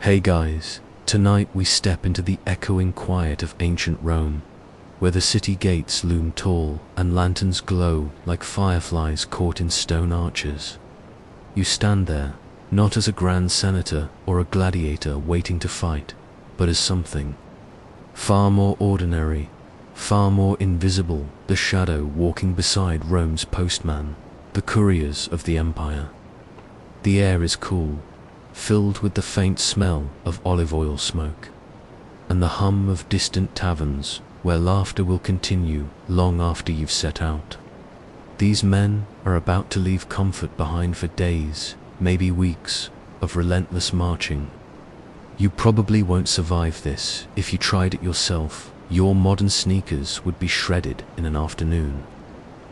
Hey guys, tonight we step into the echoing quiet of ancient Rome, where the city gates loom tall and lanterns glow like fireflies caught in stone arches. You stand there, not as a grand senator or a gladiator waiting to fight, but as something far more ordinary, far more invisible, the shadow walking beside Rome's postman, the couriers of the empire. The air is cool, filled with the faint smell of olive oil smoke, and the hum of distant taverns where laughter will continue long after you've set out. These men are about to leave comfort behind for days, maybe weeks, of relentless marching. You probably won't survive this. If you tried it yourself, your modern sneakers would be shredded in an afternoon,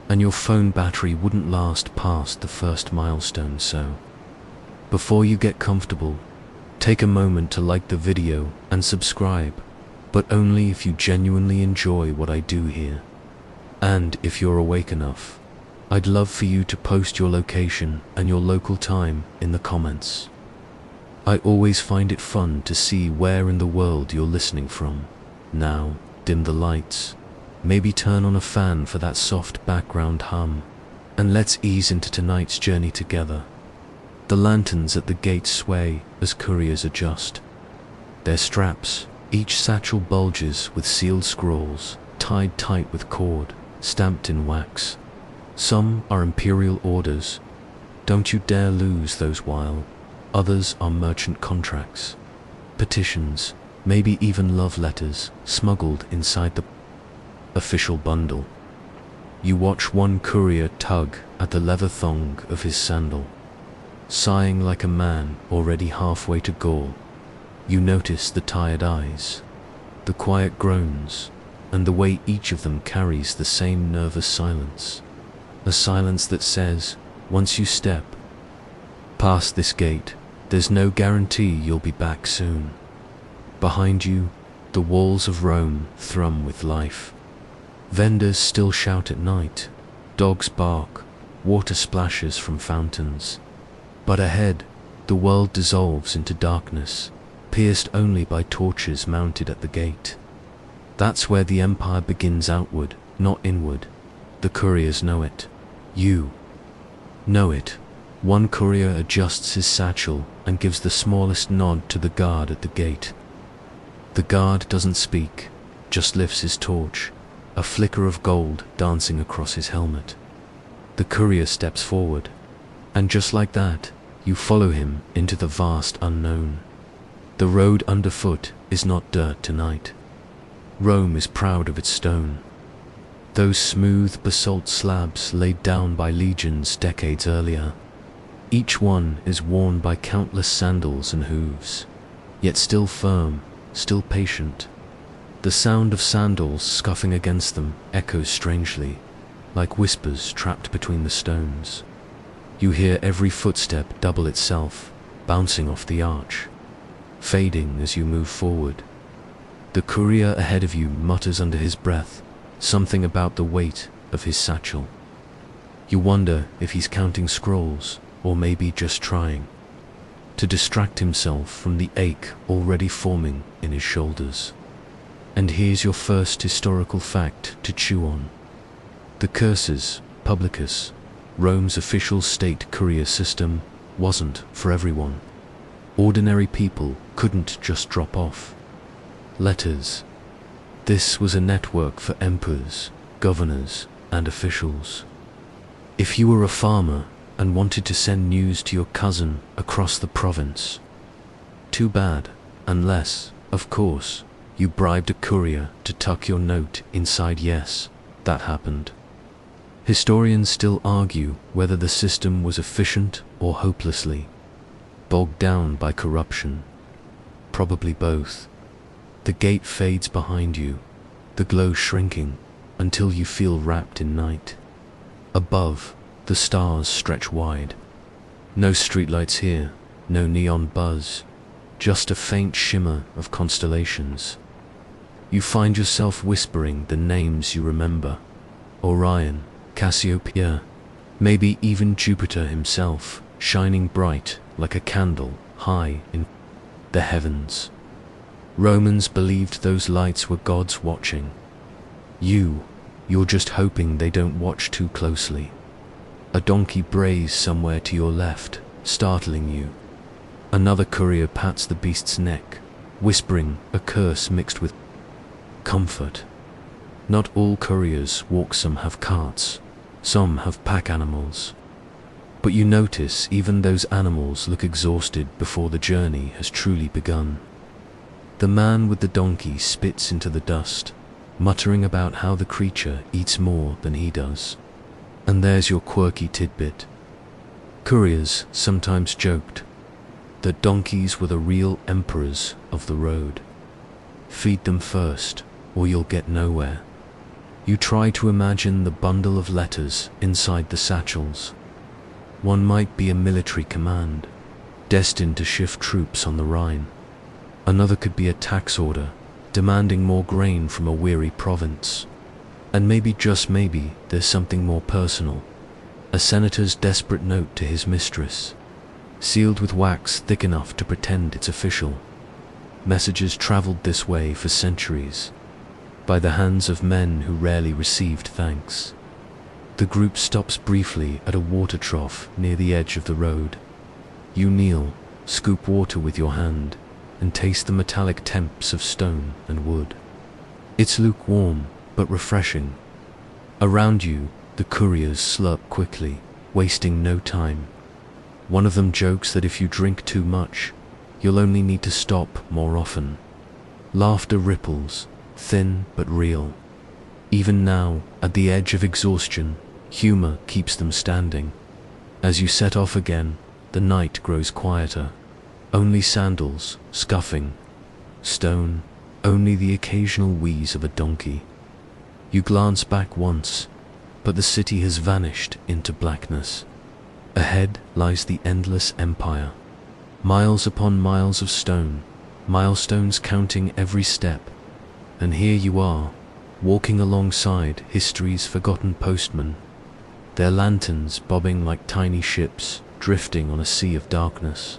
and your phone battery wouldn't last past the first milestone. So, before you get comfortable, take a moment to like the video and subscribe, but only if you genuinely enjoy what I do here. And if you're awake enough, I'd love for you to post your location and your local time in the comments. I always find it fun to see where in the world you're listening from. Now, dim the lights, maybe turn on a fan for that soft background hum, and let's ease into tonight's journey together. The lanterns at the gate sway as couriers adjust their straps. Each satchel bulges with sealed scrolls, tied tight with cord, stamped in wax. Some are imperial orders. Don't you dare lose those, while others are merchant contracts, petitions, maybe even love letters smuggled inside the official bundle. You watch one courier tug at the leather thong of his sandal, sighing like a man already halfway to Gaul. You notice the tired eyes, the quiet groans, and the way each of them carries the same nervous silence. A silence that says, once you step past this gate, there's no guarantee you'll be back soon. Behind you, the walls of Rome thrum with life. Vendors still shout at night, dogs bark, water splashes from fountains. But ahead, the world dissolves into darkness, pierced only by torches mounted at the gate. That's where the empire begins, outward, not inward. The couriers know it. You know it. One courier adjusts his satchel and gives the smallest nod to the guard at the gate. The guard doesn't speak, just lifts his torch, a flicker of gold dancing across his helmet. The courier steps forward, and just like that, you follow him into the vast unknown. The road underfoot is not dirt tonight. Rome is proud of its stone. Those smooth basalt slabs laid down by legions decades earlier. Each one is worn by countless sandals and hooves, yet still firm, still patient. The sound of sandals scuffing against them echoes strangely, like whispers trapped between the stones. You hear every footstep double itself, bouncing off the arch, fading as you move forward. The courier ahead of you mutters under his breath, something about the weight of his satchel. You wonder if he's counting scrolls, or maybe just trying to distract himself from the ache already forming in his shoulders. And here's your first historical fact to chew on. The Cursus Publicus, Rome's official state courier system, wasn't for everyone. Ordinary people couldn't just drop off letters. This was a network for emperors, governors, and officials. If you were a farmer and wanted to send news to your cousin across the province, too bad, unless, of course, you bribed a courier to tuck your note inside. Yes, that happened. Historians still argue whether the system was efficient or hopelessly bogged down by corruption. Probably both. The gate fades behind you, the glow shrinking until you feel wrapped in night. Above, the stars stretch wide. No streetlights here, no neon buzz, just a faint shimmer of constellations. You find yourself whispering the names you remember: Orion, Cassiopeia, maybe even Jupiter himself, shining bright like a candle high in the heavens. Romans believed those lights were gods watching. You're just hoping they don't watch too closely. A donkey brays somewhere to your left, startling you. Another courier pats the beast's neck, whispering a curse mixed with comfort. Not all couriers walk, some have carts, some have pack animals. But you notice even those animals look exhausted before the journey has truly begun. The man with the donkey spits into the dust, muttering about how the creature eats more than he does. And there's your quirky tidbit. Couriers sometimes joked that donkeys were the real emperors of the road. Feed them first, or you'll get nowhere. You try to imagine the bundle of letters inside the satchels. One might be a military command, destined to shift troops on the Rhine. Another could be a tax order, demanding more grain from a weary province. And maybe, just maybe, there's something more personal. A senator's desperate note to his mistress, sealed with wax thick enough to pretend it's official. Messages traveled this way for centuries, by the hands of men who rarely received thanks. The group stops briefly at a water trough near the edge of the road. You kneel, scoop water with your hand, and taste the metallic temps of stone and wood. It's lukewarm, but refreshing. Around you, the couriers slurp quickly, wasting no time. One of them jokes that if you drink too much, you'll only need to stop more often. Laughter ripples, thin but real. Even now, at the edge of exhaustion, humor keeps them standing. As you set off again, the night grows quieter. Only sandals, scuffing. Stone, only the occasional wheeze of a donkey. You glance back once, but the city has vanished into blackness. Ahead lies the endless empire. Miles upon miles of stone, milestones counting every step. And here you are, walking alongside history's forgotten postmen, their lanterns bobbing like tiny ships drifting on a sea of darkness.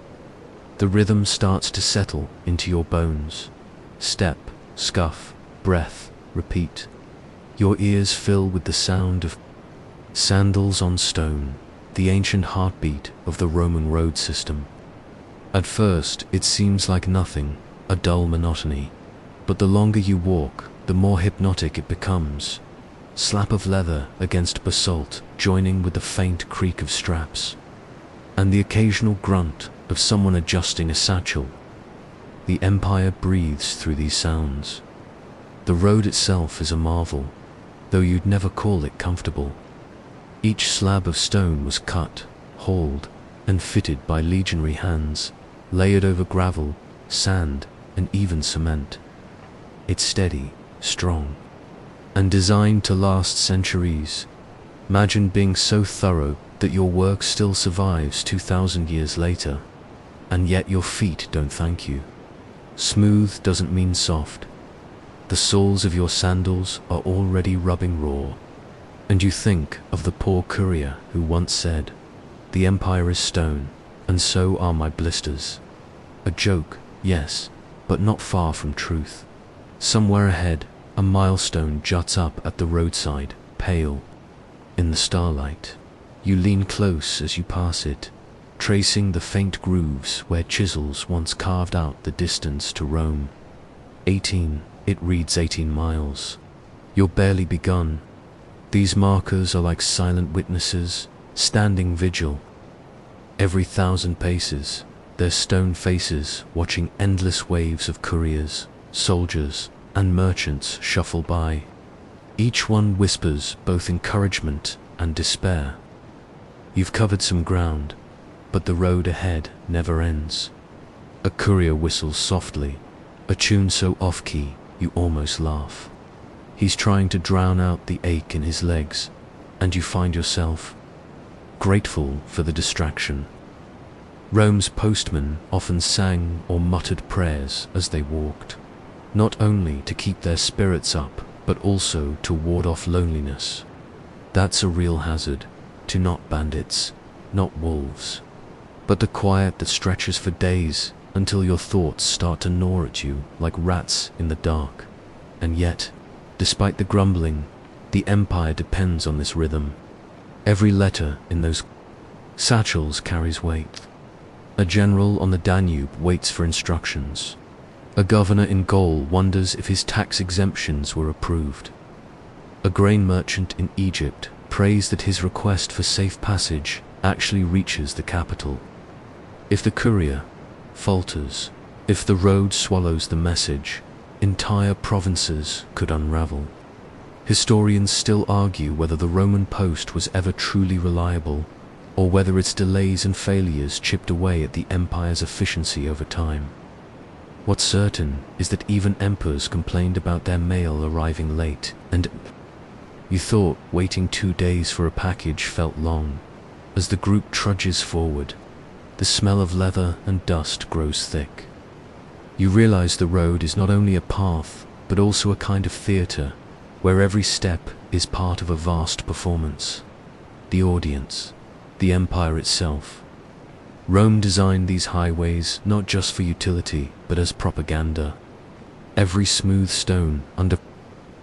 The rhythm starts to settle into your bones. Step, scuff, breath, repeat. Your ears fill with the sound of sandals on stone, the ancient heartbeat of the Roman road system. At first, it seems like nothing, a dull monotony. But the longer you walk, the more hypnotic it becomes. Slap of leather against basalt, joining with the faint creak of straps, and the occasional grunt of someone adjusting a satchel. The empire breathes through these sounds. The road itself is a marvel, though you'd never call it comfortable. Each slab of stone was cut, hauled, and fitted by legionary hands, layered over gravel, sand, and even cement. It's steady, strong, and designed to last centuries. Imagine being so thorough that your work still survives 2,000 years later, and yet your feet don't thank you. Smooth doesn't mean soft. The soles of your sandals are already rubbing raw, and you think of the poor courier who once said, "The empire is stone, and so are my blisters." A joke, yes, but not far from truth. Somewhere ahead, a milestone juts up at the roadside, pale in the starlight. You lean close as you pass it, tracing the faint grooves where chisels once carved out the distance to Rome. 18, it reads 18 miles. You're barely begun. These markers are like silent witnesses, standing vigil. Every 1,000 paces, their stone faces watching endless waves of couriers, soldiers, and merchants shuffle by. Each one whispers both encouragement and despair. You've covered some ground, but the road ahead never ends. A courier whistles softly, a tune so off-key you almost laugh. He's trying to drown out the ache in his legs, and you find yourself grateful for the distraction. Rome's postmen often sang or muttered prayers as they walked, not only to keep their spirits up, but also to ward off loneliness. That's a real hazard, to not bandits, not wolves, but the quiet that stretches for days until your thoughts start to gnaw at you like rats in the dark. And yet, despite the grumbling, the empire depends on this rhythm. Every letter in those satchels carries weight. A general on the Danube waits for instructions. A governor in Gaul wonders if his tax exemptions were approved. A grain merchant in Egypt prays that his request for safe passage actually reaches the capital. If the courier falters, if the road swallows the message, entire provinces could unravel. Historians still argue whether the Roman post was ever truly reliable, or whether its delays and failures chipped away at the empire's efficiency over time. What's certain is that even emperors complained about their mail arriving late, and you thought waiting 2 days for a package felt long. As the group trudges forward, the smell of leather and dust grows thick. You realize the road is not only a path, but also a kind of theater, where every step is part of a vast performance. The audience, the empire itself. Rome designed these highways not just for utility, but as propaganda. Every smooth stone under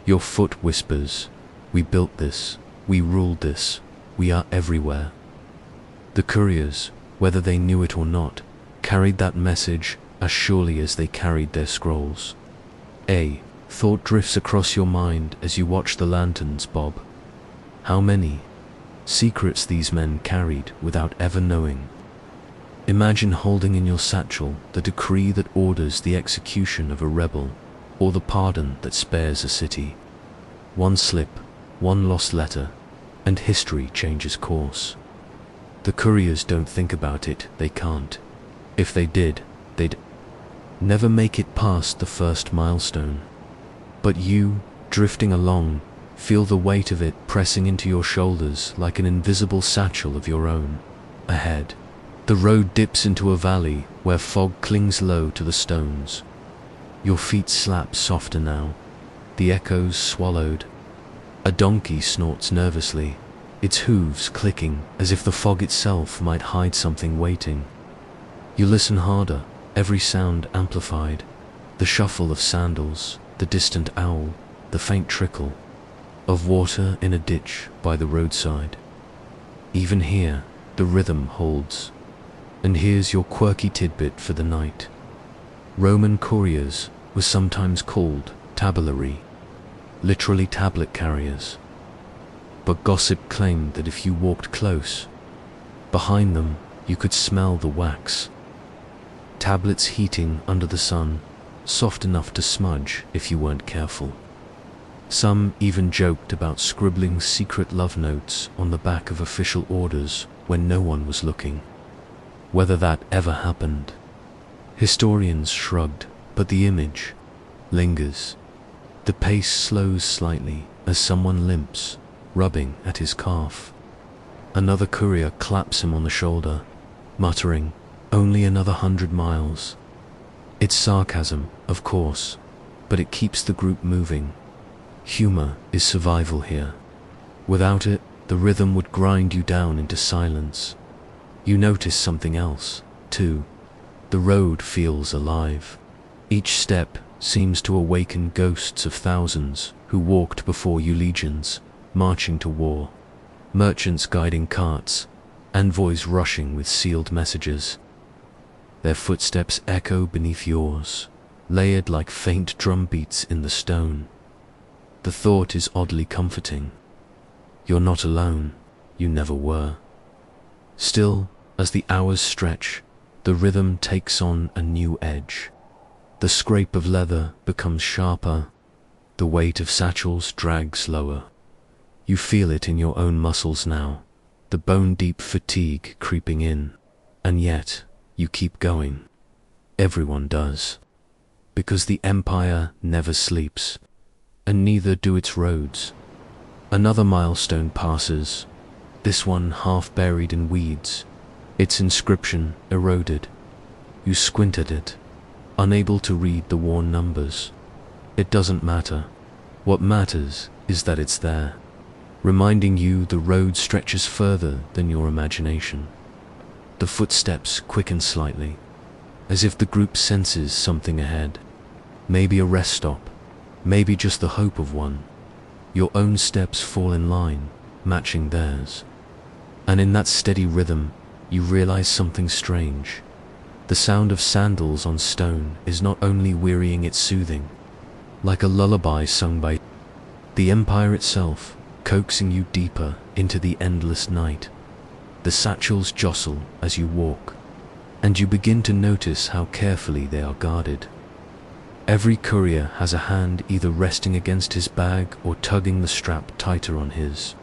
your foot whispers, "We built this, we ruled this, we are everywhere." The couriers, whether they knew it or not, carried that message as surely as they carried their scrolls. A thought drifts across your mind as you watch the lanterns bob. How many secrets these men carried without ever knowing. Imagine holding in your satchel the decree that orders the execution of a rebel, or the pardon that spares a city. One slip, one lost letter, and history changes course. The couriers don't think about it, they can't. If they did, they'd never make it past the first milestone. But you, drifting along, feel the weight of it pressing into your shoulders like an invisible satchel of your own. Ahead, the road dips into a valley where fog clings low to the stones. Your feet slap softer now, the echoes swallowed. A donkey snorts nervously, its hooves clicking as if the fog itself might hide something waiting. You listen harder, every sound amplified, the shuffle of sandals, the distant owl, the faint trickle of water in a ditch by the roadside. Even here, the rhythm holds. And here's your quirky tidbit for the night. Roman couriers were sometimes called tabellari, literally tablet carriers. But gossip claimed that if you walked close, behind them you could smell the wax. Tablets heating under the sun, soft enough to smudge if you weren't careful. Some even joked about scribbling secret love notes on the back of official orders when no one was looking. Whether that ever happened, historians shrugged, but the image lingers. The pace slows slightly as someone limps, rubbing at his calf. Another courier claps him on the shoulder, muttering, "Only another 100 miles." It's sarcasm, of course, but it keeps the group moving. Humor is survival here. Without it, the rhythm would grind you down into silence. You notice something else, too. The road feels alive. Each step seems to awaken ghosts of thousands who walked before you, legions, marching to war. Merchants guiding carts, envoys rushing with sealed messages. Their footsteps echo beneath yours, layered like faint drum beats in the stone. The thought is oddly comforting. You're not alone, you never were. Still, as the hours stretch, the rhythm takes on a new edge. The scrape of leather becomes sharper, the weight of satchels drags lower. You feel it in your own muscles now, the bone-deep fatigue creeping in, and yet you keep going. Everyone does. Because the empire never sleeps, and neither do its roads. Another milestone passes, this one half buried in weeds, its inscription eroded. You squint at it, unable to read the worn numbers. It doesn't matter. What matters is that it's there, reminding you the road stretches further than your imagination. The footsteps quicken slightly, as if the group senses something ahead. Maybe a rest stop, maybe just the hope of one. Your own steps fall in line, matching theirs. And in that steady rhythm, you realize something strange. The sound of sandals on stone is not only wearying, it's soothing, like a lullaby sung by the empire itself, coaxing you deeper into the endless night. The satchels jostle as you walk, and you begin to notice how carefully they are guarded. Every courier has a hand either resting against his bag or tugging the strap tighter on his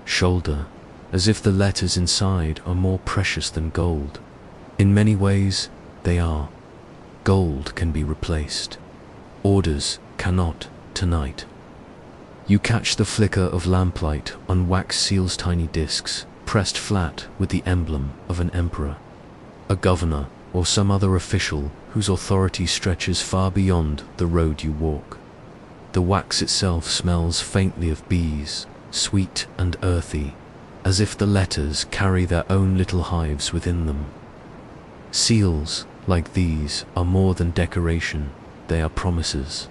shoulder, as if the letters inside are more precious than gold. In many ways, they are. Gold can be replaced. Orders cannot tonight. You catch the flicker of lamplight on wax seals, tiny discs, pressed flat with the emblem of an emperor, a governor, or some other official whose authority stretches far beyond the road you walk. The wax itself smells faintly of bees, sweet and earthy, as if the letters carry their own little hives within them. Seals like these are more than decoration, they are promises.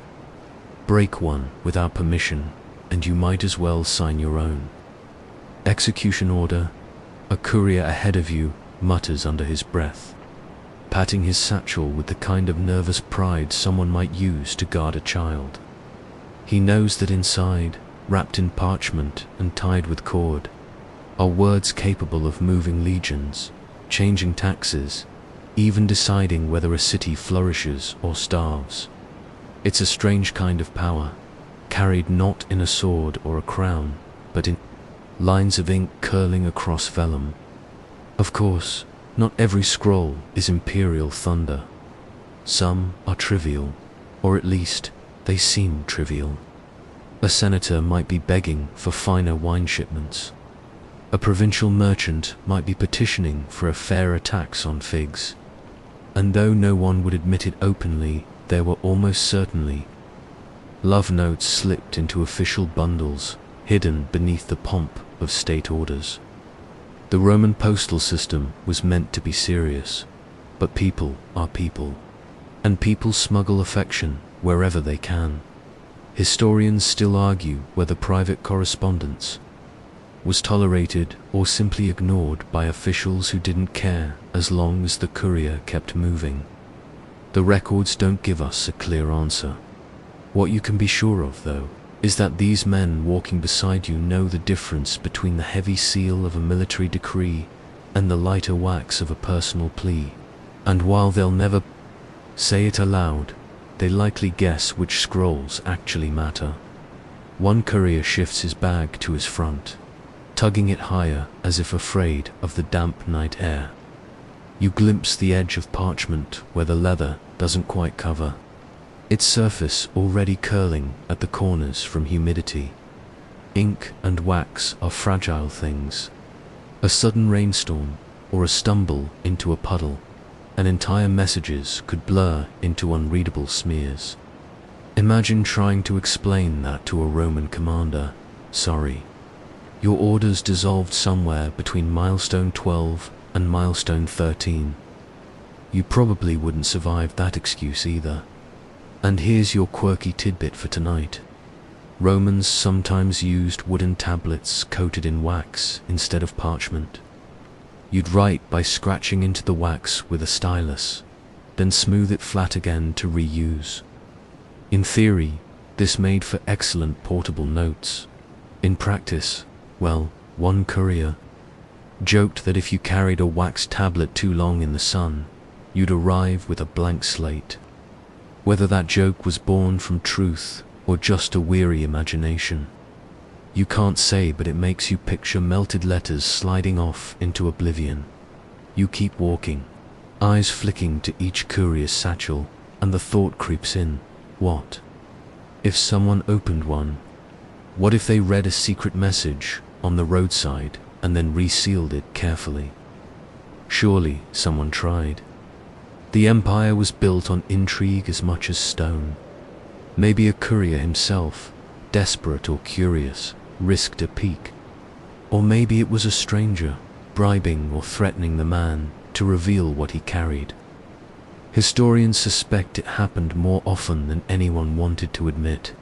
Break one without permission, and you might as well sign your own. Execution order. A courier ahead of you mutters under his breath, patting his satchel with the kind of nervous pride someone might use to guard a child. He knows that inside, wrapped in parchment and tied with cord, are words capable of moving legions, changing taxes, even deciding whether a city flourishes or starves. It's a strange kind of power, carried not in a sword or a crown, but in lines of ink curling across vellum. Of course, not every scroll is imperial thunder. Some are trivial, or at least they seem trivial. A senator might be begging for finer wine shipments. A provincial merchant might be petitioning for a fairer tax on figs. And though no one would admit it openly, there were almost certainly love notes slipped into official bundles, hidden beneath the pomp of state orders. The Roman postal system was meant to be serious, but people are people, and people smuggle affection wherever they can. Historians still argue whether private correspondence was tolerated or simply ignored by officials who didn't care as long as the courier kept moving. The records don't give us a clear answer. What you can be sure of, though, is that these men walking beside you know the difference between the heavy seal of a military decree and the lighter wax of a personal plea. And while they'll never say it aloud, they likely guess which scrolls actually matter. One courier shifts his bag to his front, tugging it higher as if afraid of the damp night air. You glimpse the edge of parchment where the leather doesn't quite cover, its surface already curling at the corners from humidity. Ink and wax are fragile things. A sudden rainstorm or a stumble into a puddle, and entire messages could blur into unreadable smears. Imagine trying to explain that to a Roman commander. Sorry, your orders dissolved somewhere between milestone 12 and milestone 13. You probably wouldn't survive that excuse either. And here's your quirky tidbit for tonight. Romans sometimes used wooden tablets coated in wax instead of parchment. You'd write by scratching into the wax with a stylus, then smooth it flat again to reuse. In theory, this made for excellent portable notes. In practice, well, one courier joked that if you carried a wax tablet too long in the sun, you'd arrive with a blank slate. Whether that joke was born from truth or just a weary imagination, you can't say, but it makes you picture melted letters sliding off into oblivion. You keep walking, eyes flicking to each courier's satchel, and the thought creeps in, what if someone opened one? What if they read a secret message on the roadside and then resealed it carefully? Surely someone tried. The empire was built on intrigue as much as stone. Maybe a courier himself, desperate or curious, risked a peek. Or maybe it was a stranger, bribing or threatening the man to reveal what he carried. Historians suspect it happened more often than anyone wanted to admit.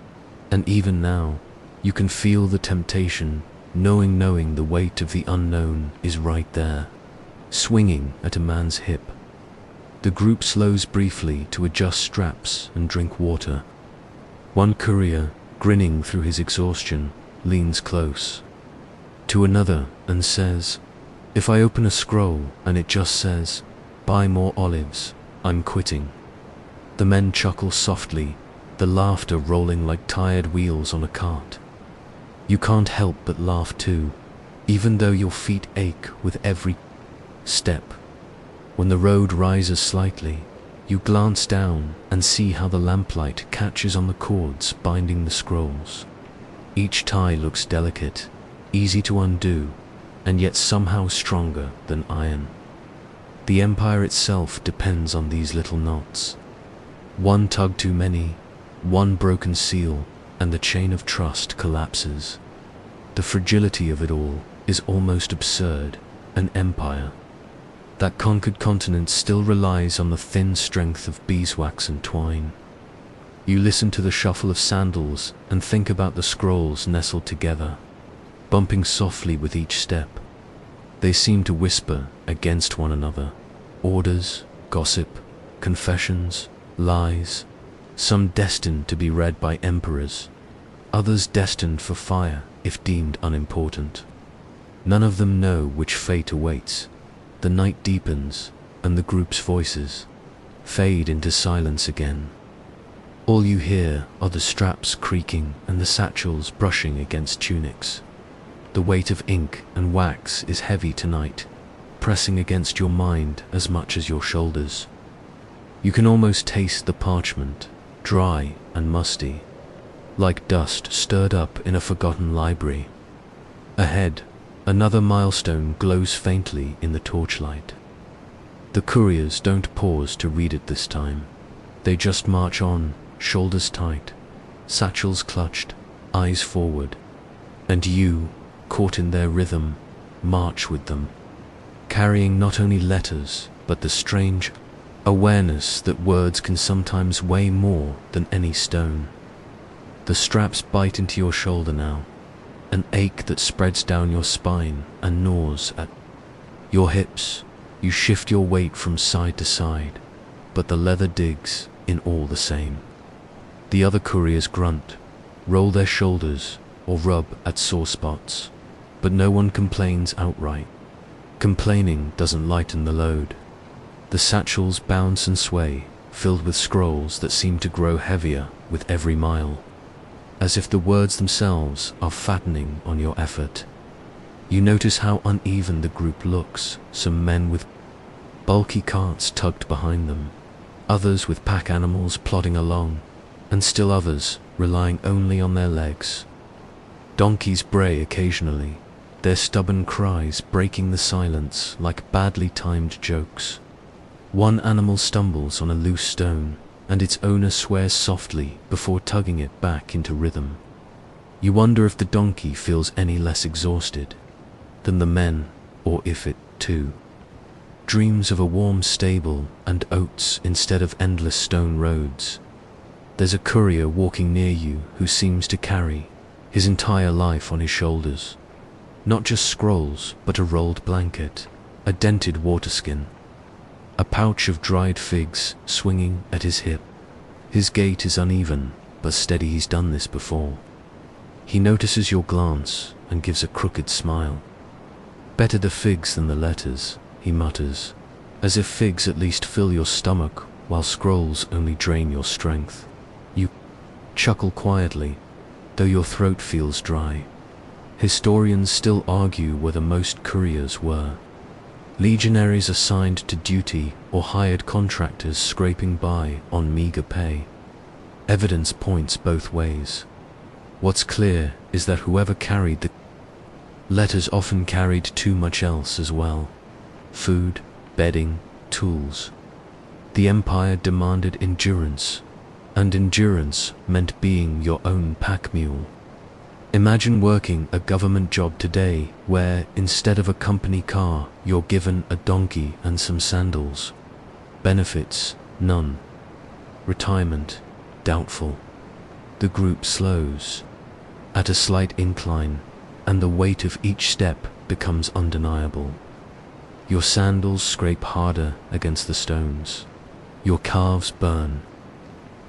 And even now, you can feel the temptation, knowing the weight of the unknown is right there, swinging at a man's hip. The group slows briefly to adjust straps and drink water. One courier, grinning through his exhaustion, leans close to another and says, "If I open a scroll and it just says, 'Buy more olives,' I'm quitting." The men chuckle softly, the laughter rolling like tired wheels on a cart. You can't help but laugh too, even though your feet ache with every step. When the road rises slightly, you glance down and see how the lamplight catches on the cords binding the scrolls. Each tie looks delicate, easy to undo, and yet somehow stronger than iron. The empire itself depends on these little knots. One tug too many, one broken seal, and the chain of trust collapses. The fragility of it all is almost absurd. An empire that conquered continents still relies on the thin strength of beeswax and twine. You listen to the shuffle of sandals and think about the scrolls nestled together, bumping softly with each step. They seem to whisper against one another. Orders, gossip, confessions, lies, some destined to be read by emperors, others destined for fire if deemed unimportant. None of them know which fate awaits. The night deepens, and the group's voices fade into silence again. All you hear are the straps creaking and the satchels brushing against tunics. The weight of ink and wax is heavy tonight, pressing against your mind as much as your shoulders. You can almost taste the parchment, dry and musty, like dust stirred up in a forgotten library. Ahead, another milestone glows faintly in the torchlight. The couriers don't pause to read it this time. They just march on, shoulders tight, satchels clutched, eyes forward. And you, caught in their rhythm, march with them, carrying not only letters, but the strange awareness that words can sometimes weigh more than any stone. The straps bite into your shoulder now, an ache that spreads down your spine and gnaws at your hips. You shift your weight from side to side, but the leather digs in all the same. The other couriers grunt, roll their shoulders, or rub at sore spots, but no one complains outright. Complaining doesn't lighten the load. The satchels bounce and sway, filled with scrolls that seem to grow heavier with every mile, as if the words themselves are fattening on your effort. You notice how uneven the group looks, some men with bulky carts tugged behind them, others with pack animals plodding along, and still others relying only on their legs. Donkeys bray occasionally, their stubborn cries breaking the silence like badly timed jokes. One animal stumbles on a loose stone, and its owner swears softly before tugging it back into rhythm. You wonder if the donkey feels any less exhausted than the men, or if it, too, dreams of a warm stable and oats instead of endless stone roads. There's a courier walking near you who seems to carry his entire life on his shoulders. Not just scrolls, but a rolled blanket, a dented waterskin, a pouch of dried figs swinging at his hip. His gait is uneven, but steady. He's done this before. He notices your glance and gives a crooked smile. "Better the figs than the letters," he mutters, as if figs at least fill your stomach while scrolls only drain your strength. You chuckle quietly, though your throat feels dry. Historians still argue whether most couriers were legionaries assigned to duty or hired contractors scraping by on meager pay. Evidence points both ways. What's clear is that whoever carried the letters often carried too much else as well: food, bedding, tools. The empire demanded endurance, and endurance meant being your own pack mule. Imagine working a government job today where, instead of a company car, you're given a donkey and some sandals. Benefits, None. Retirement, doubtful. The group slows, at a slight incline, and the weight of each step becomes undeniable. Your sandals scrape harder against the stones. Your calves burn.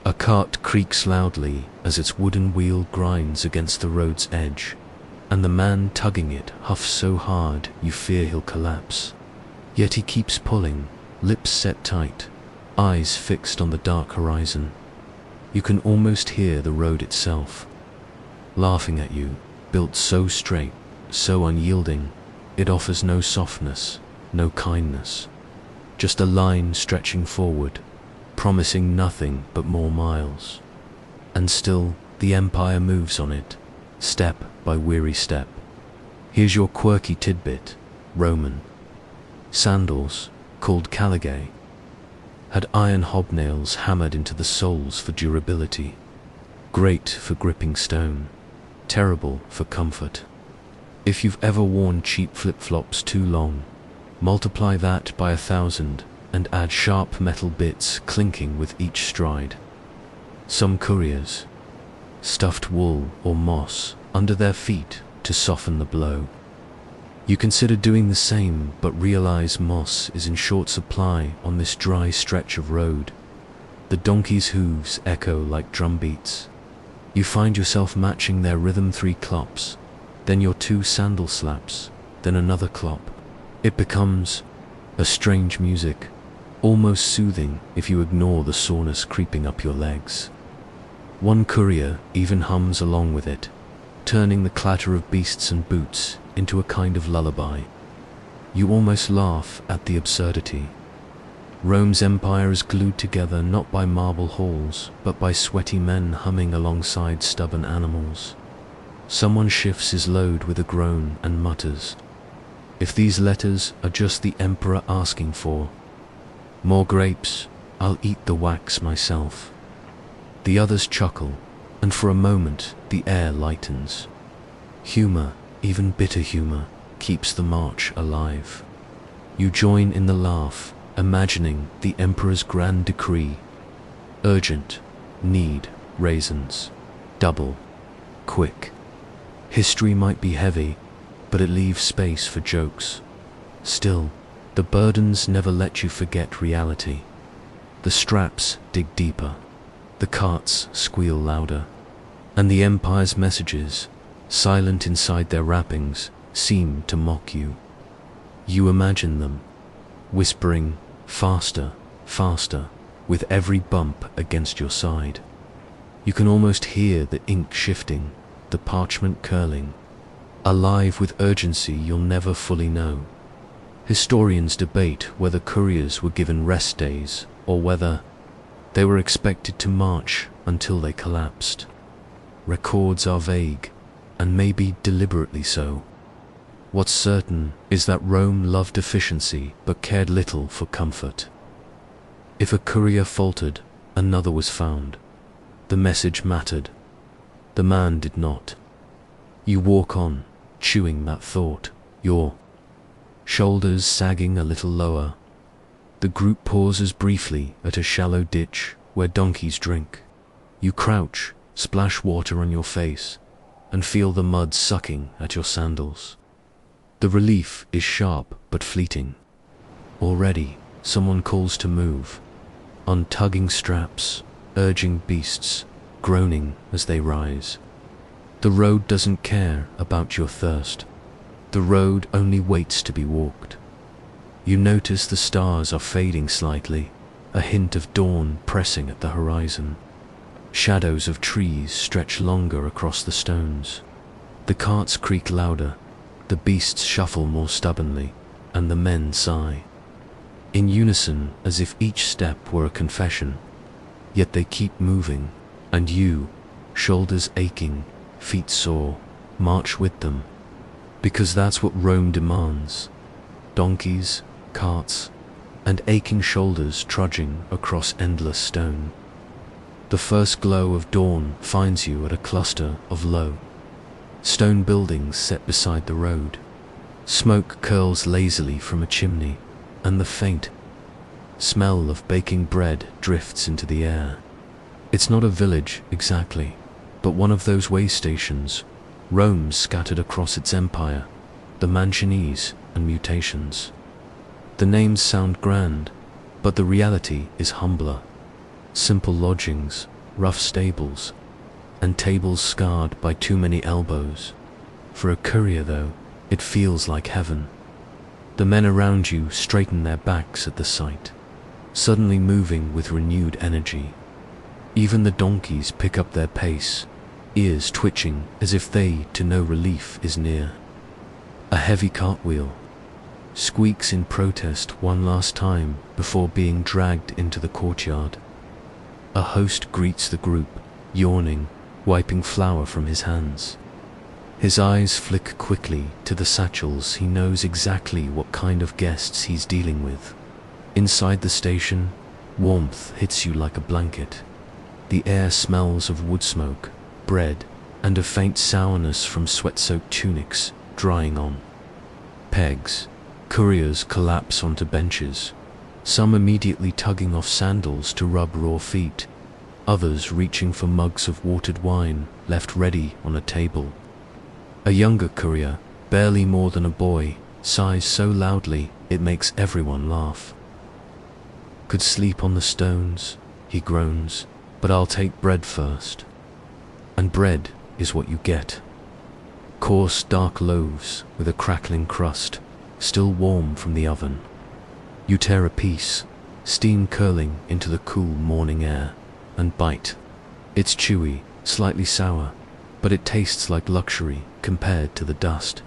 A cart creaks loudly as its wooden wheel grinds against the road's edge, and the man tugging it huffs so hard you fear he'll collapse. Yet he keeps pulling, lips set tight, eyes fixed on the dark horizon. You can almost hear the road itself, laughing at you, built so straight, so unyielding, it offers no softness, no kindness, just a line stretching forward, promising nothing but more miles. And still, the empire moves on it, step by weary step. Here's your quirky tidbit: Roman sandals, called caligae, had iron hobnails hammered into the soles for durability. Great for gripping stone, terrible for comfort. If you've ever worn cheap flip-flops too long, multiply that by 1,000 and add sharp metal bits clinking with each stride. Some couriers, stuffed wool or moss under their feet to soften the blow. You consider doing the same, but realize moss is in short supply on this dry stretch of road. The donkey's hooves echo like drum beats. You find yourself matching their rhythm: 3 clops, then your 2 sandal slaps, then another clop. It becomes a strange music, almost soothing if you ignore the soreness creeping up your legs. One courier even hums along with it, turning the clatter of beasts and boots into a kind of lullaby. You almost laugh at the absurdity. Rome's empire is glued together not by marble halls, but by sweaty men humming alongside stubborn animals. Someone shifts his load with a groan and mutters, "If these letters are just the emperor asking for more grapes, I'll eat the wax myself." The others chuckle, and for a moment the air lightens. Humor, even bitter humor, keeps the march alive. You join in the laugh, imagining the emperor's grand decree: urgent, need, raisins, double, quick. History might be heavy, but it leaves space for jokes. Still, the burdens never let you forget reality. The straps dig deeper, the carts squeal louder, and the empire's messages, silent inside their wrappings, seem to mock you. You imagine them, whispering, "Faster, faster," with every bump against your side. You can almost hear the ink shifting, the parchment curling, alive with urgency you'll never fully know. Historians debate whether couriers were given rest days, or whether they were expected to march until they collapsed. Records are vague, and maybe deliberately so. What's certain is that Rome loved efficiency but cared little for comfort. If a courier faltered, another was found. The message mattered. The man did not. You walk on, chewing that thought, your shoulders sagging a little lower. The group pauses briefly at a shallow ditch where donkeys drink. You crouch, splash water on your face, and feel the mud sucking at your sandals. The relief is sharp but fleeting. Already, someone calls to move, untugging straps, urging beasts, groaning as they rise. The road doesn't care about your thirst. The road only waits to be walked. You notice the stars are fading slightly, a hint of dawn pressing at the horizon. Shadows of trees stretch longer across the stones. The carts creak louder, the beasts shuffle more stubbornly, and the men sigh. In unison, as if each step were a confession. Yet they keep moving, and you, shoulders aching, feet sore, march with them. Because that's what Rome demands. Donkeys, carts, and aching shoulders trudging across endless stone. The first glow of dawn finds you at a cluster of low stone buildings set beside the road. Smoke curls lazily from a chimney, and the faint Smell of baking bread drifts into the air. It's not a village exactly, but one of those way stations, Rome scattered across its empire, the mansionese and mutations. The names sound grand, but the reality is humbler. Simple lodgings, rough stables, and tables scarred by too many elbows. For a courier, though, it feels like heaven. The men around you straighten their backs at the sight, suddenly moving with renewed energy. Even the donkeys pick up their pace, ears twitching as if they too know relief is near. A heavy cartwheel squeaks in protest one last time before being dragged into the courtyard. A host greets the group, yawning, wiping flour from his hands. His eyes flick quickly to the satchels. He knows exactly what kind of guests he's dealing with. Inside the station, warmth hits you like a blanket. The air smells of wood smoke, bread, and a faint sourness from sweat-soaked tunics drying on pegs. Couriers collapse onto benches, some immediately tugging off sandals to rub raw feet, others reaching for mugs of watered wine left ready on a table. A younger courier, barely more than a boy, sighs so loudly it makes everyone laugh. "Could sleep on the stones," he groans, "but I'll take bread first." And bread is what you get. Coarse, dark loaves with a crackling crust, still warm from the oven. You tear a piece, steam curling into the cool morning air, and bite. It's chewy, slightly sour, but it tastes like luxury compared to the dust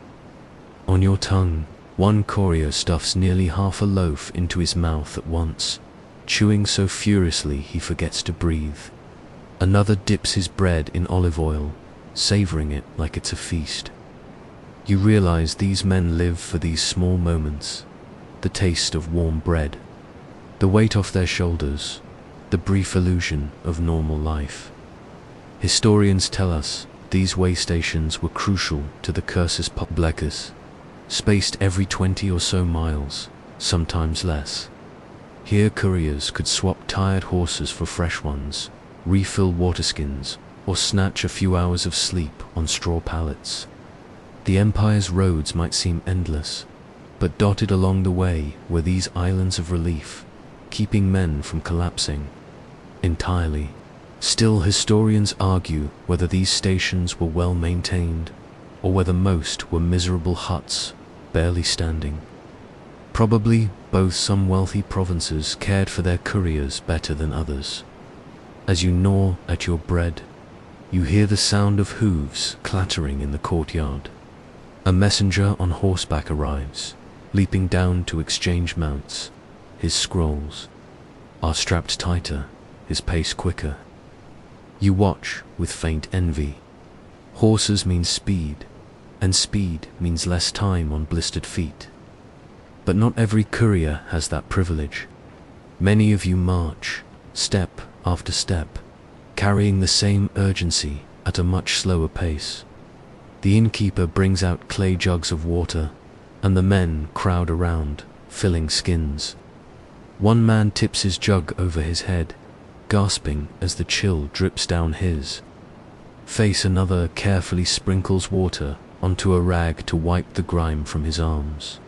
on your tongue. One courier stuffs nearly half a loaf into his mouth at once, chewing so furiously he forgets to breathe. Another dips his bread in olive oil, savoring it like it's a feast. You realize these men live for these small moments, the taste of warm bread, the weight off their shoulders, the brief illusion of normal life. Historians tell us these way stations were crucial to the Cursus Publicus, spaced every 20 or so miles, sometimes less. Here couriers could swap tired horses for fresh ones, refill waterskins, or snatch a few hours of sleep on straw pallets. The empire's roads might seem endless, but dotted along the way were these islands of relief, keeping men from collapsing entirely. Still, historians argue whether these stations were well maintained, or whether most were miserable huts, barely standing. Probably both. Some wealthy provinces cared for their couriers better than others. As you gnaw at your bread, you hear the sound of hooves clattering in the courtyard. A messenger on horseback arrives, leaping down to exchange mounts. His scrolls are strapped tighter, his pace quicker. You watch with faint envy. Horses mean speed, and speed means less time on blistered feet. But not every courier has that privilege. Many of you march, step after step, carrying the same urgency at a much slower pace. The innkeeper brings out clay jugs of water, and the men crowd around, filling skins. One man tips his jug over his head, gasping as the chill drips down his face. Another carefully sprinkles water onto a rag to wipe the grime from his arms.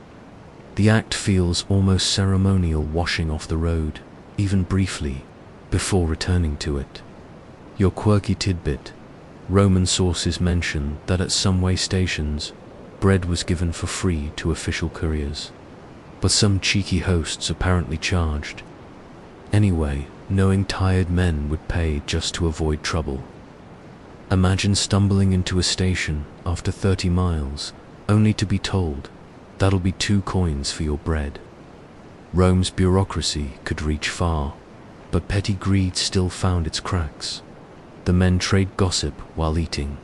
The act feels almost ceremonial, washing off the road, even briefly, before returning to it. Your quirky tidbit: Roman sources mention that at some way stations, bread was given for free to official couriers, but some cheeky hosts apparently charged. Anyway, knowing tired men would pay just to avoid trouble. Imagine stumbling into a station after 30 miles, only to be told, "That'll be 2 coins for your bread." Rome's bureaucracy could reach far, but petty greed still found its cracks. The men trade gossip while eating.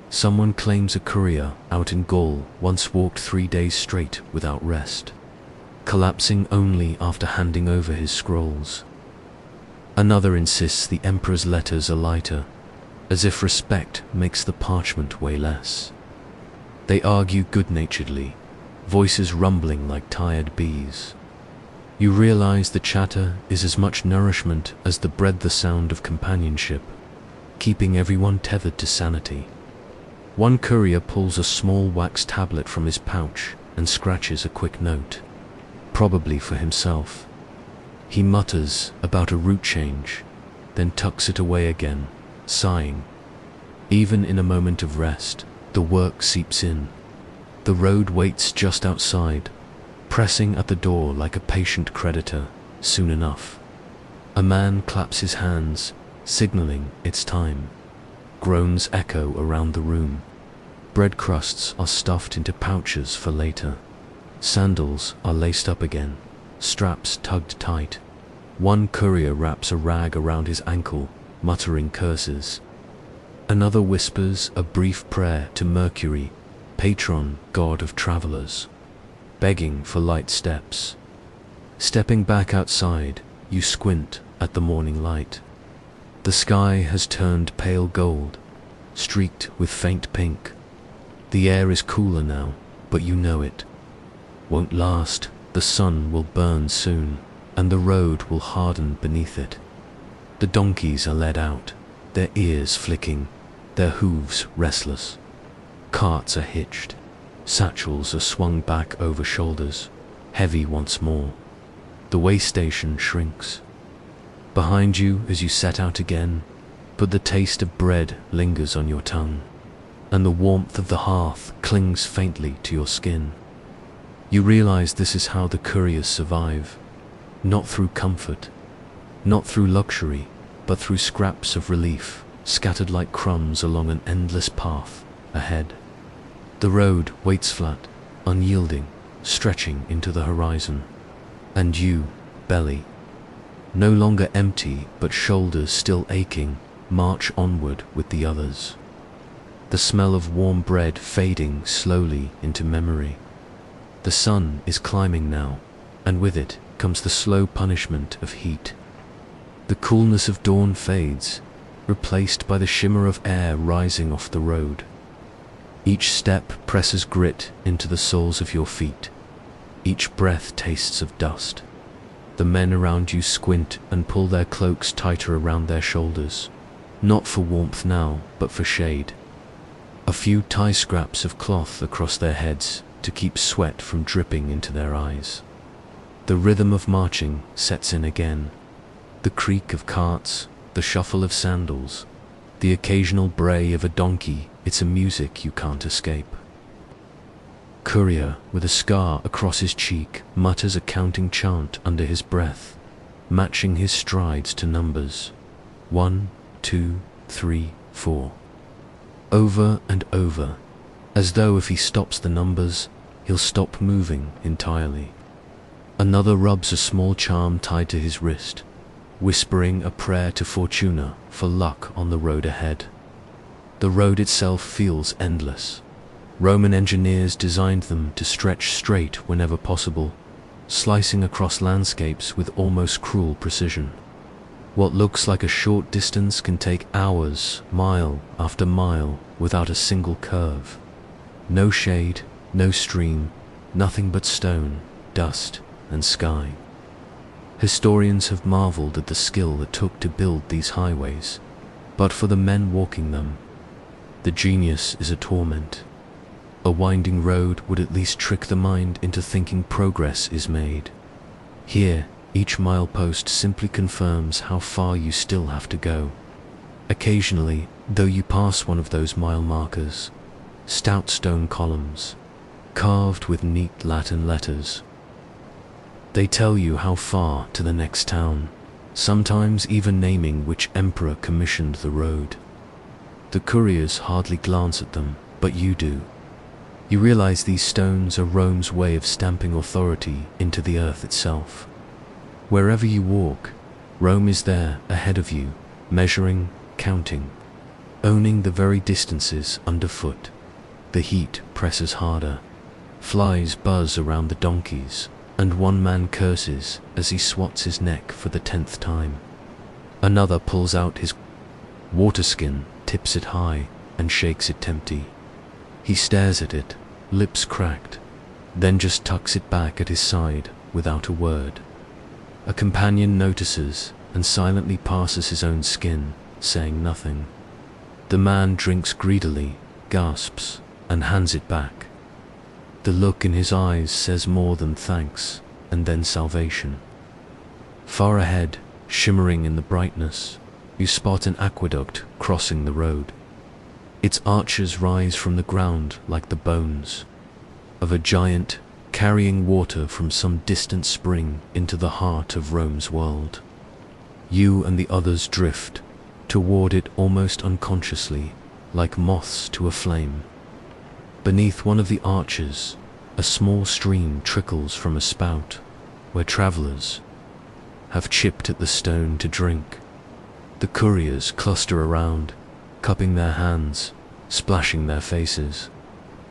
Someone claims a courier out in Gaul once walked 3 days straight without rest, collapsing only after handing over his scrolls. Another insists the emperor's letters are lighter, as if respect makes the parchment weigh less. They argue good-naturedly, voices rumbling like tired bees. You realize the chatter is as much nourishment as the bread, the sound of companionship, keeping everyone tethered to sanity. One courier pulls a small wax tablet from his pouch and scratches a quick note, probably for himself. He mutters about a route change, then tucks it away again, sighing. Even in a moment of rest, the work seeps in. The road waits just outside, pressing at the door like a patient creditor. Soon enough, a man claps his hands, signaling it's time. Groans echo around the room. Bread crusts are stuffed into pouches for later. Sandals are laced up again, straps tugged tight. One courier wraps a rag around his ankle, muttering curses. Another whispers a brief prayer to Mercury, patron god of travelers, begging for light steps. Stepping back outside, you squint at the morning light. The sky has turned pale gold, streaked with faint pink. The air is cooler now, but you know it won't last. The sun will burn soon, and the road will harden beneath it. The donkeys are led out, their ears flicking, their hooves restless. Carts are hitched, satchels are swung back over shoulders, heavy once more. The way station shrinks behind you as you set out again, but the taste of bread lingers on your tongue, and the warmth of the hearth clings faintly to your skin. You realize this is how the couriers survive, not through comfort, not through luxury, but through scraps of relief, scattered like crumbs along an endless path ahead. The road waits flat, unyielding, stretching into the horizon. And you, belly, no longer empty but shoulders still aching, march onward with the others. The smell of warm bread fading slowly into memory. The sun is climbing now, and with it comes the slow punishment of heat. The coolness of dawn fades, replaced by the shimmer of air rising off the road. Each step presses grit into the soles of your feet. Each breath tastes of dust. The men around you squint and pull their cloaks tighter around their shoulders, not for warmth now, but for shade. A few tie scraps of cloth across their heads to keep sweat from dripping into their eyes. The rhythm of marching sets in again. The creak of carts, the shuffle of sandals, the occasional bray of a donkey, it's a music you can't escape. Courier, with a scar across his cheek, mutters a counting chant under his breath, matching his strides to numbers. 1, 2, 3, 4. Over and over, as though if he stops the numbers, he'll stop moving entirely. Another rubs a small charm tied to his wrist, whispering a prayer to Fortuna for luck on the road ahead. The road itself feels endless. Roman engineers designed them to stretch straight whenever possible, slicing across landscapes with almost cruel precision. What looks like a short distance can take hours, mile after mile, without a single curve. No shade, no stream, nothing but stone, dust, and sky. Historians have marveled at the skill it took to build these highways, but for the men walking them, the genius is a torment. A winding road would at least trick the mind into thinking progress is made. Here, each milepost simply confirms how far you still have to go. Occasionally, though, you pass one of those mile markers, stout stone columns, carved with neat Latin letters. They tell you how far to the next town, sometimes even naming which emperor commissioned the road. The couriers hardly glance at them, but you do. You realize these stones are Rome's way of stamping authority into the earth itself. Wherever you walk, Rome is there ahead of you, measuring, counting, owning the very distances underfoot. The heat presses harder. Flies buzz around the donkeys, and one man curses as he swats his neck for the 10th time. Another pulls out his waterskin, tips it high, and shakes it empty. He stares at it, lips cracked, then just tucks it back at his side without a word. A companion notices and silently passes his own skin, saying nothing. The man drinks greedily, gasps, and hands it back. The look in his eyes says more than thanks, and then salvation. Far ahead, shimmering in the brightness, you spot an aqueduct crossing the road. Its arches rise from the ground like the bones of a giant carrying water from some distant spring into the heart of Rome's world. You and the others drift toward it almost unconsciously, like moths to a flame. Beneath one of the arches, a small stream trickles from a spout where travelers have chipped at the stone to drink. The couriers cluster around, cupping their hands, splashing their faces,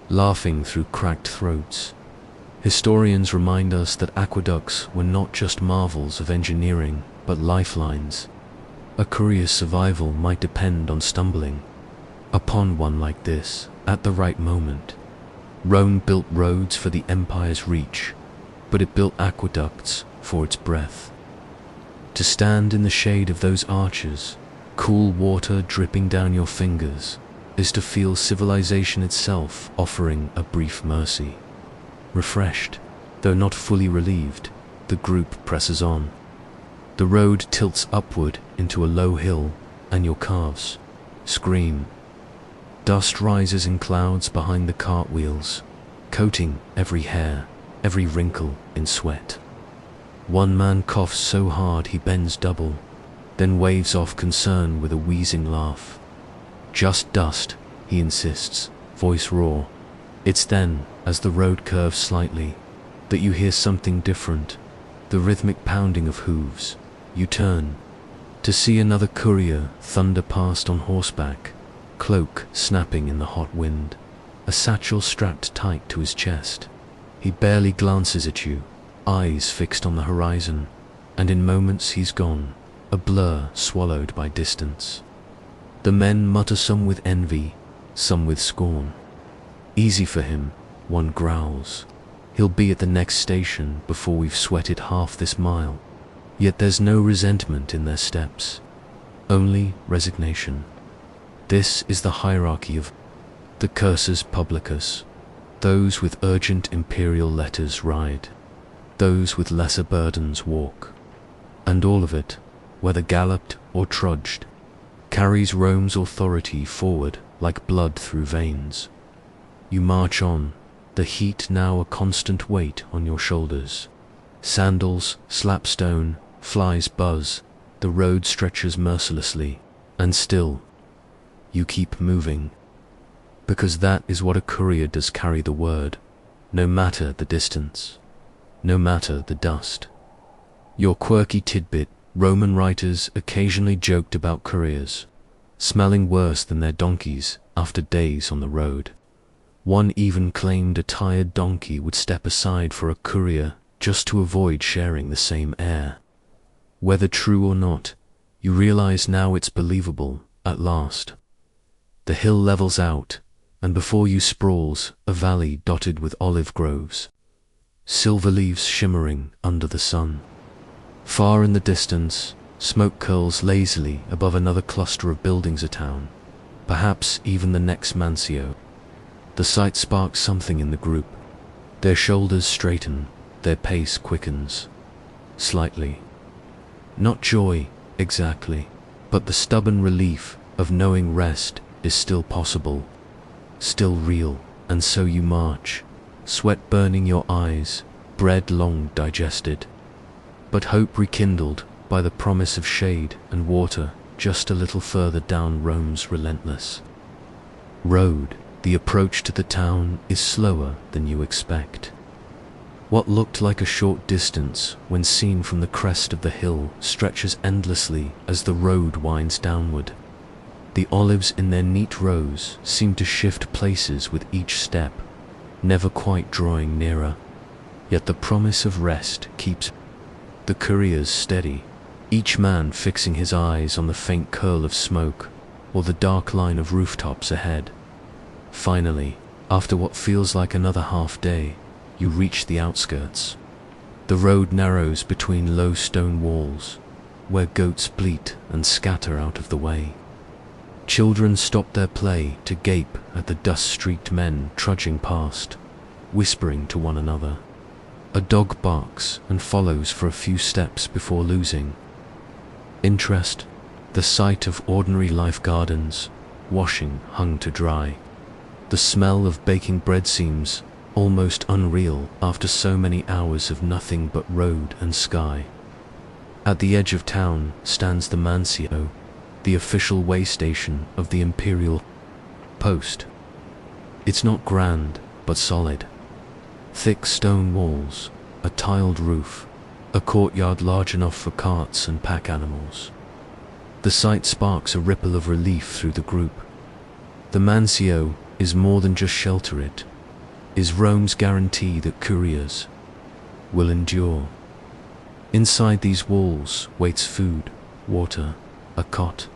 laughing through cracked throats. Historians remind us that aqueducts were not just marvels of engineering, but lifelines. A courier's survival might depend on stumbling upon one like this at the right moment. Rome built roads for the empire's reach, but it built aqueducts for its breadth. To stand in the shade of those arches, cool water dripping down your fingers, is to feel civilization itself offering a brief mercy. Refreshed, though not fully relieved, the group presses on. The road tilts upward into a low hill, and your calves scream. Dust rises in clouds behind the cartwheels, coating every hair, every wrinkle in sweat. One man coughs so hard he bends double, then waves off concern with a wheezing laugh. "Just dust," he insists, voice raw. It's then, as the road curves slightly, that you hear something different, the rhythmic pounding of hooves. You turn to see another courier thunder past on horseback, cloak snapping in the hot wind, a satchel strapped tight to his chest. He barely glances at you, eyes fixed on the horizon, and in moments he's gone, a blur swallowed by distance. The men mutter, some with envy, some with scorn. "Easy for him," one growls. "He'll be at the next station before we've sweated half this mile." Yet there's no resentment in their steps, only resignation. This is the hierarchy of the Cursus Publicus. Those with urgent imperial letters ride, those with lesser burdens walk. And all of it, whether galloped or trudged, carries Rome's authority forward like blood through veins. You march on, the heat now a constant weight on your shoulders. Sandals slap stone, flies buzz, the road stretches mercilessly, and still, you keep moving. Because that is what a courier does: carry the word, no matter the distance, no matter the dust. Your quirky tidbit: Roman writers occasionally joked about couriers smelling worse than their donkeys after days on the road. One even claimed a tired donkey would step aside for a courier just to avoid sharing the same air. Whether true or not, you realize now it's believable at last. The hill levels out, and before you sprawls a valley dotted with olive groves, silver leaves shimmering under the sun. Far in the distance, smoke curls lazily above another cluster of buildings, a town, perhaps even the next Mancio. The sight sparks something in the group. Their shoulders straighten, their pace quickens. Slightly. Not joy, exactly, but the stubborn relief of knowing rest is still possible, still real. And so you march, sweat burning your eyes, bread long digested, but hope rekindled by the promise of shade and water just a little further down Rome's relentless road. The approach to the town is slower than you expect. What looked like a short distance when seen from the crest of the hill stretches endlessly as the road winds downward. The olives in their neat rows seem to shift places with each step, never quite drawing nearer. Yet the promise of rest keeps the couriers steady, each man fixing his eyes on the faint curl of smoke or the dark line of rooftops ahead. Finally, after what feels like another half day, you reach the outskirts. The road narrows between low stone walls, where goats bleat and scatter out of the way. Children stop their play to gape at the dust-streaked men trudging past, whispering to one another. A dog barks and follows for a few steps before losing interest. The sight of ordinary life gardens, washing hung to dry. The smell of baking bread seems almost unreal after so many hours of nothing but road and sky. At the edge of town stands the Mancio, the official way station of the imperial post. It's not grand, but solid. Thick stone walls, a tiled roof, a courtyard large enough for carts and pack animals. The sight sparks a ripple of relief through the group. The Mancio is more than just shelter, it is Rome's guarantee that couriers will endure. Inside these walls waits food, water, a cot,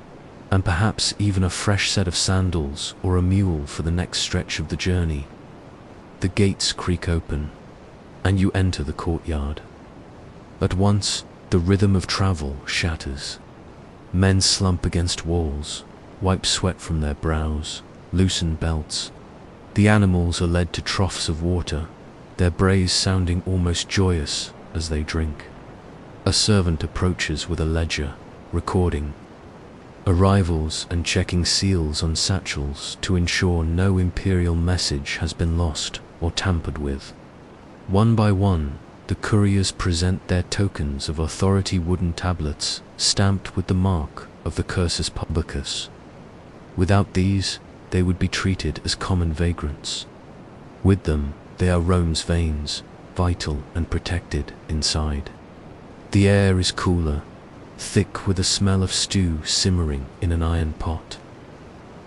and perhaps even a fresh set of sandals or a mule for the next stretch of the journey. The gates creak open, and you enter the courtyard. At once, the rhythm of travel shatters. Men slump against walls, wipe sweat from their brows, loosen belts. The animals are led to troughs of water, their brays sounding almost joyous as they drink. A servant approaches with a ledger, recording arrivals and checking seals on satchels to ensure no imperial message has been lost or tampered with. One by one, the couriers present their tokens of authority, wooden tablets stamped with the mark of the Cursus Publicus. Without these, they would be treated as common vagrants. With them, they are Rome's veins, vital and protected inside. The air is cooler, thick with a smell of stew simmering in an iron pot.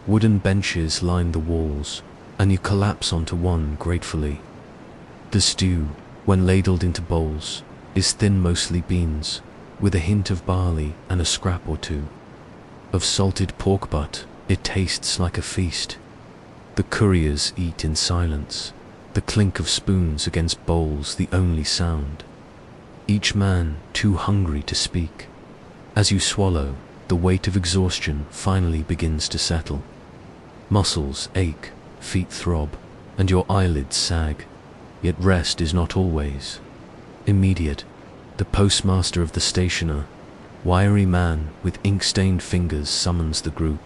Wooden benches line the walls, and you collapse onto one gratefully. The stew, when ladled into bowls, is thin, mostly beans, with a hint of barley and a scrap or two of salted pork butt. It tastes like a feast. The couriers eat in silence, the clink of spoons against bowls the only sound. Each man too hungry to speak. As you swallow, the weight of exhaustion finally begins to settle. Muscles ache, feet throb, and your eyelids sag. Yet rest is not always immediate. The postmaster of the station, wiry man with ink-stained fingers, summons the group.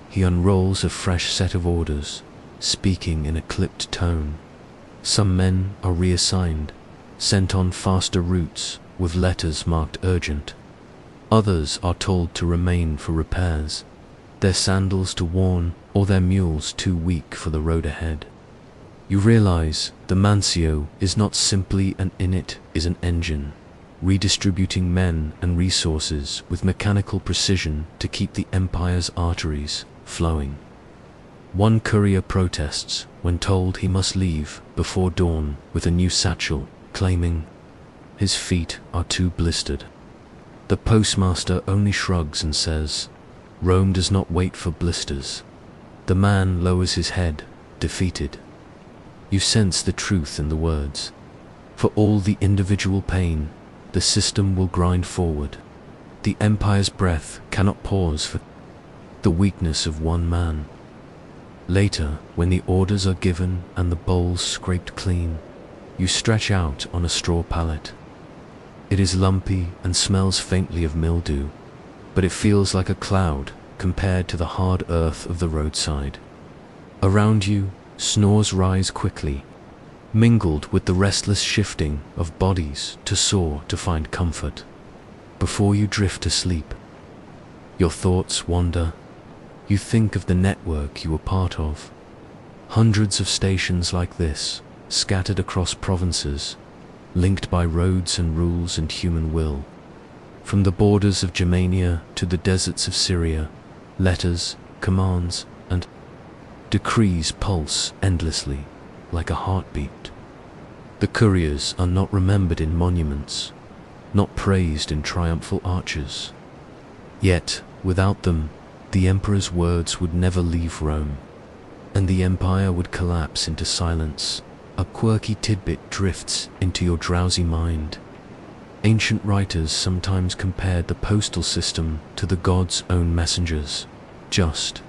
He unrolls a fresh set of orders, speaking in a clipped tone. Some men are reassigned, sent on faster routes with letters marked urgent. Others are told to remain for repairs, their sandals too worn or their mules too weak for the road ahead. You realize the Mancio is not simply an inn, it is an engine, redistributing men and resources with mechanical precision to keep the empire's arteries flowing. One courier protests when told he must leave before dawn with a new satchel, claiming his feet are too blistered. The postmaster only shrugs and says, "Rome does not wait for blisters." The man lowers his head, defeated. You sense the truth in the words. For all the individual pain, the system will grind forward. The empire's breath cannot pause for the weakness of one man. Later, when the orders are given and the bowls scraped clean, you stretch out on a straw pallet. It is lumpy and smells faintly of mildew, but it feels like a cloud compared to the hard earth of the roadside. Around you, snores rise quickly, mingled with the restless shifting of bodies to soar to find comfort. Before you drift asleep, your thoughts wander. You think of the network you were part of. Hundreds of stations like this, scattered across provinces, linked by roads and rules and human will. From the borders of Germania to the deserts of Syria, letters, commands, and decrees pulse endlessly, like a heartbeat. The couriers are not remembered in monuments, not praised in triumphal arches. Yet, without them, the emperor's words would never leave Rome, and the empire would collapse into silence, a quirky tidbit drifts into your drowsy mind. Ancient writers sometimes compared the postal system to the gods' own messengers. Just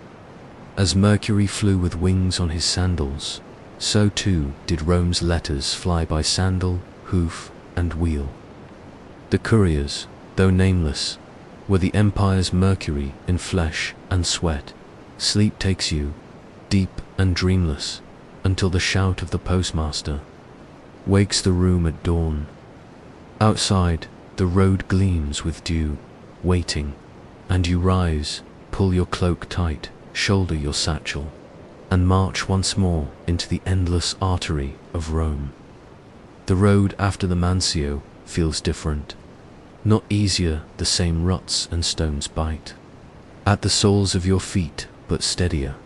as Mercury flew with wings on his sandals, so too did Rome's letters fly by sandal, hoof, and wheel. The couriers, though nameless, were the empire's Mercury in flesh and sweat. Sleep takes you, deep and dreamless, until the shout of the postmaster wakes the room at dawn. Outside, the road gleams with dew, waiting, and you rise, pull your cloak tight, shoulder your satchel, and march once more into the endless artery of Rome. The road after the Mancio feels different. Not easier, the same ruts and stones bite at the soles of your feet, but steadier,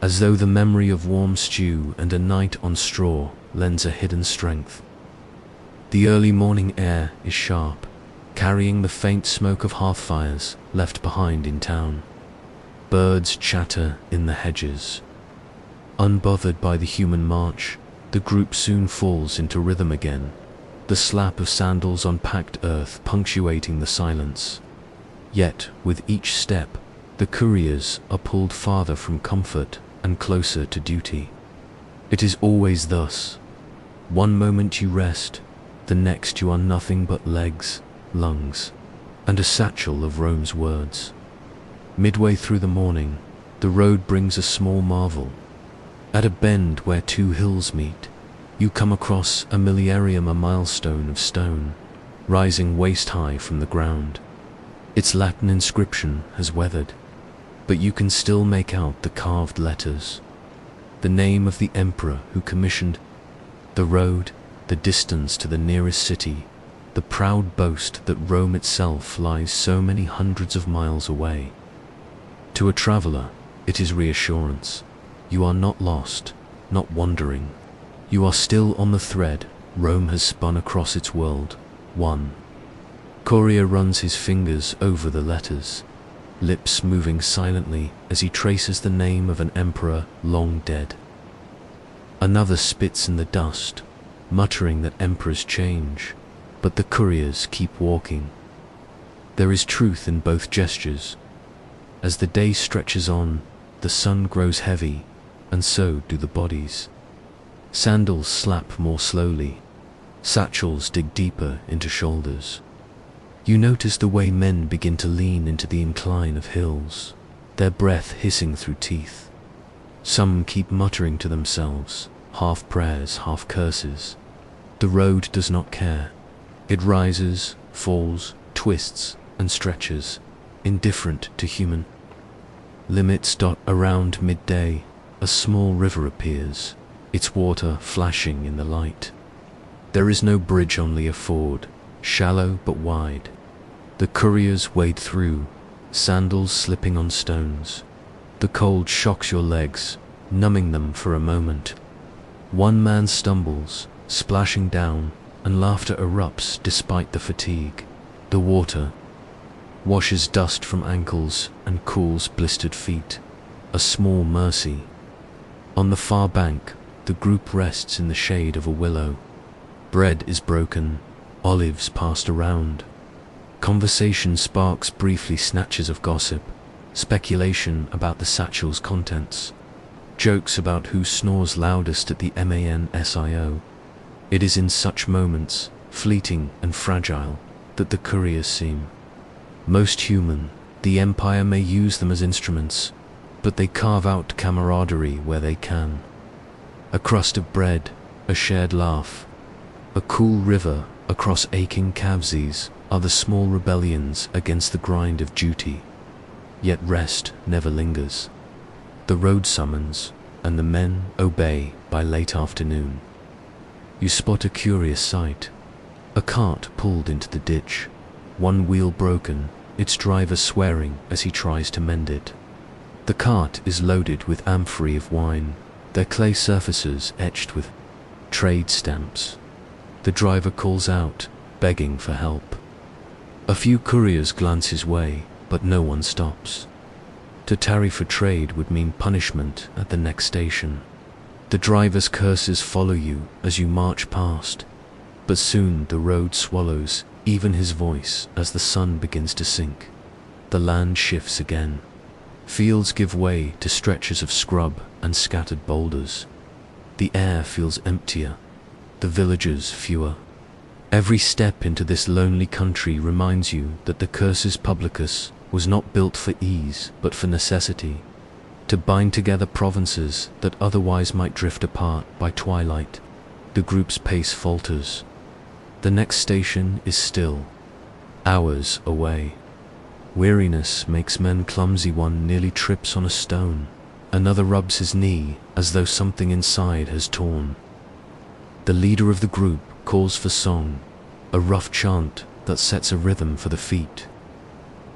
as though the memory of warm stew and a night on straw lends a hidden strength. The early morning air is sharp, carrying the faint smoke of hearth fires left behind in town. Birds chatter in the hedges. Unbothered by the human march, the group soon falls into rhythm again, the slap of sandals on packed earth punctuating the silence. Yet, with each step, the couriers are pulled farther from comfort and closer to duty. It is always thus. One moment you rest, the next you are nothing but legs, lungs, and a satchel of Rome's words. Midway through the morning, the road brings a small marvel. At a bend where two hills meet, you come across a millenarium, a milestone of stone, rising waist-high from the ground. Its Latin inscription has weathered, but you can still make out the carved letters. The name of the emperor who commissioned the road, the distance to the nearest city, the proud boast that Rome itself lies so many hundreds of miles away. To a traveler, it is reassurance. You are not lost, not wandering. You are still on the thread Rome has spun across its world. One courier runs his fingers over the letters, lips moving silently as he traces the name of an emperor long dead. Another spits in the dust, muttering that emperors change, but the couriers keep walking. There is truth in both gestures. As the day stretches on, the sun grows heavy, and so do the bodies. Sandals slap more slowly. Satchels dig deeper into shoulders. You notice the way men begin to lean into the incline of hills, their breath hissing through teeth. Some keep muttering to themselves, half prayers, half curses. The road does not care. It rises, falls, twists, and stretches, indifferent to human limits. Around midday, a small river appears, its water flashing in the light. There is no bridge, only a ford, shallow but wide. The couriers wade through, sandals slipping on stones. The cold shocks your legs, numbing them for a moment. One man stumbles, splashing down, and laughter erupts despite the fatigue. The water washes dust from ankles and cools blistered feet, a small mercy. On the far bank, the group rests in the shade of a willow. Bread is broken, olives passed around. Conversation sparks briefly, snatches of gossip, speculation about the satchel's contents, jokes about who snores loudest at the Mancio. It is in such moments, fleeting and fragile, that the couriers seem most human. The empire may use them as instruments, but they carve out camaraderie where they can. A crust of bread, a shared laugh, a cool river across aching calves are the small rebellions against the grind of duty. Yet rest never lingers. The road summons, and the men obey by late afternoon. You spot a curious sight. A cart pulled into the ditch, one wheel broken, its driver swearing as he tries to mend it. The cart is loaded with amphorae of wine, their clay surfaces etched with trade stamps. The driver calls out, begging for help. A few couriers glance his way, but no one stops. To tarry for trade would mean punishment at the next station. The driver's curses follow you as you march past, but soon the road swallows even his voice as the sun begins to sink. The land shifts again. Fields give way to stretches of scrub and scattered boulders. The air feels emptier, the villagers fewer. Every step into this lonely country reminds you that the Cursus Publicus was not built for ease but for necessity, to bind together provinces that otherwise might drift apart by twilight. The group's pace falters. The next station is still, hours away. Weariness makes men clumsy. One nearly trips on a stone. Another rubs his knee as though something inside has torn. The leader of the group calls for song, a rough chant that sets a rhythm for the feet.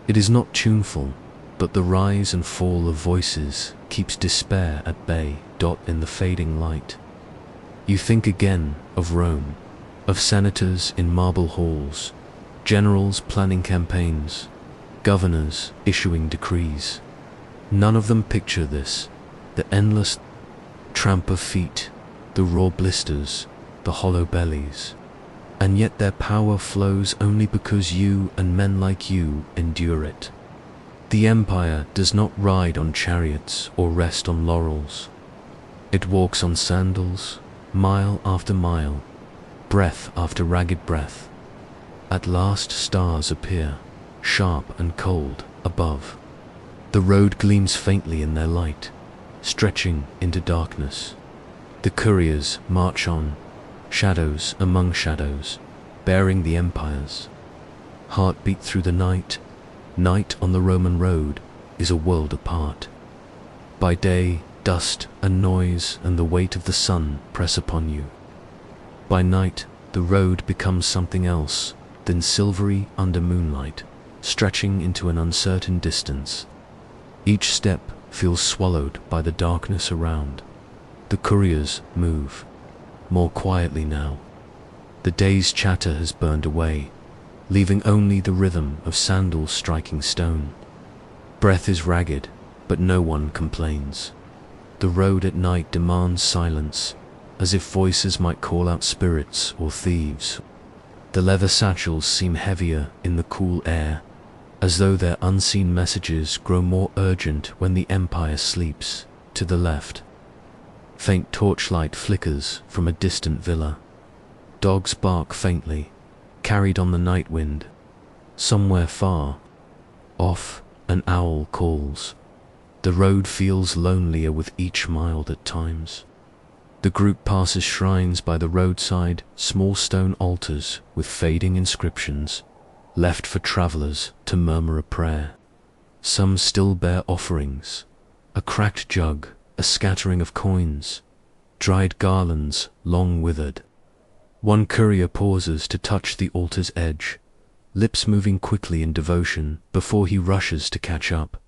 It is not tuneful, but the rise and fall of voices keeps despair at bay. In the fading light, you think again of Rome, of senators in marble halls, generals planning campaigns, governors issuing decrees. None of them picture this, the endless tramp of feet, the raw blisters, the hollow bellies. And yet their power flows only because you and men like you endure it. The empire does not ride on chariots or rest on laurels. It walks on sandals, mile after mile, breath after ragged breath. At last stars appear, sharp and cold, above. The road gleams faintly in their light, stretching into darkness. The couriers march on, shadows among shadows, bearing the empires. Heartbeat through the night. Night on the Roman road is a world apart. By day, dust and noise and the weight of the sun press upon you. By night, the road becomes something else than silvery under moonlight, stretching into an uncertain distance. Each step feels swallowed by the darkness around. The couriers move, more quietly now. The day's chatter has burned away, leaving only the rhythm of sandals striking stone. Breath is ragged, but no one complains. The road at night demands silence, as if voices might call out spirits or thieves. The leather satchels seem heavier in the cool air, as though their unseen messages grow more urgent when the empire sleeps. To the left, faint torchlight flickers from a distant villa. Dogs bark faintly, carried on the night wind. Somewhere far off, an owl calls. The road feels lonelier with each mile at times. The group passes shrines by the roadside, small stone altars with fading inscriptions, left for travelers to murmur a prayer. Some still bear offerings, a cracked jug, a scattering of coins, dried garlands long withered. One courier pauses to touch the altar's edge, lips moving quickly in devotion before he rushes to catch up.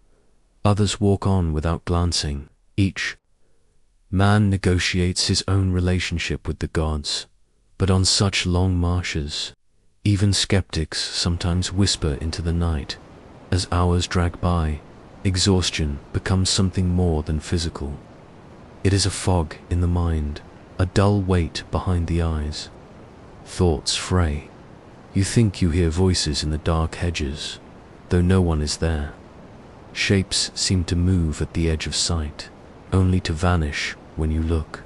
Others walk on without glancing. Each man negotiates his own relationship with the gods, but on such long marches, even skeptics sometimes whisper into the night. As hours drag by, exhaustion becomes something more than physical. It is a fog in the mind, a dull weight behind the eyes. Thoughts fray. You think you hear voices in the dark hedges, though no one is there. Shapes seem to move at the edge of sight, only to vanish when you look.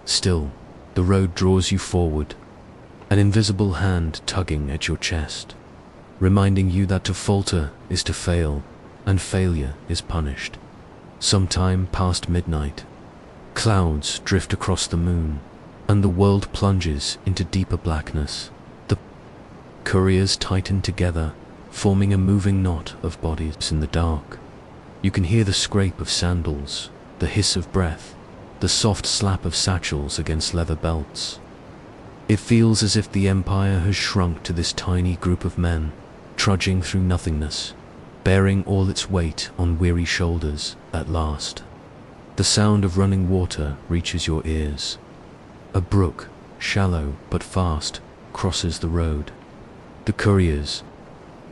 Still, the road draws you forward, an invisible hand tugging at your chest, reminding you that to falter is to fail, and failure is punished. Sometime past midnight, clouds drift across the moon, and the world plunges into deeper blackness. The couriers tighten together, forming a moving knot of bodies in the dark. You can hear the scrape of sandals, the hiss of breath, the soft slap of satchels against leather belts. It feels as if the empire has shrunk to this tiny group of men, trudging through nothingness, bearing all its weight on weary shoulders at last. The sound of running water reaches your ears. A brook, shallow but fast, crosses the road. The couriers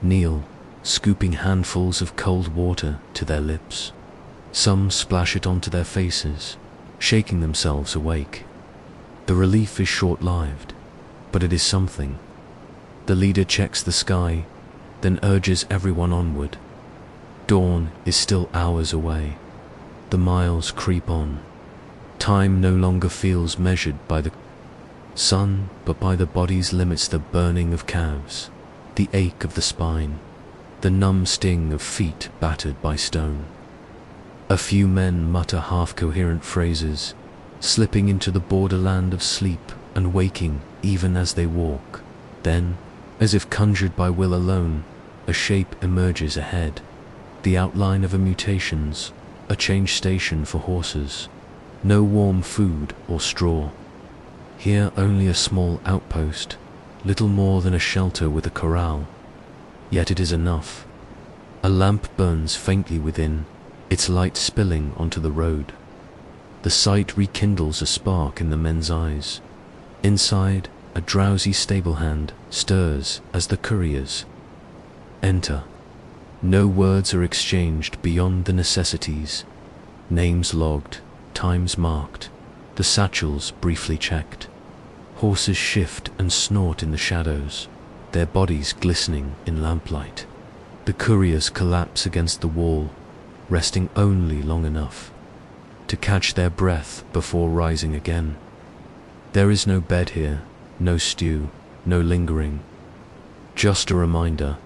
kneel, scooping handfuls of cold water to their lips. Some splash it onto their faces, shaking themselves awake. The relief is short-lived, but it is something. The leader checks the sky, then urges everyone onward. Dawn is still hours away. The miles creep on. Time no longer feels measured by the sun, but by the body's limits, the burning of calves, the ache of the spine, the numb sting of feet battered by stone. A few men mutter half-coherent phrases, slipping into the borderland of sleep and waking even as they walk. Then, as if conjured by will alone, a shape emerges ahead, the outline of a mutations, a change station for horses. No warm food or straw. Here only a small outpost, little more than a shelter with a corral. Yet it is enough. A lamp burns faintly within, its light spilling onto the road. The sight rekindles a spark in the men's eyes. Inside, a drowsy stable hand stirs as the couriers enter. No words are exchanged beyond the necessities. Names logged, times marked, the satchels briefly checked. Horses shift and snort in the shadows, their bodies glistening in lamplight. The couriers collapse against the wall, resting only long enough to catch their breath before rising again. There is no bed here, no stew, no lingering. Just a reminder.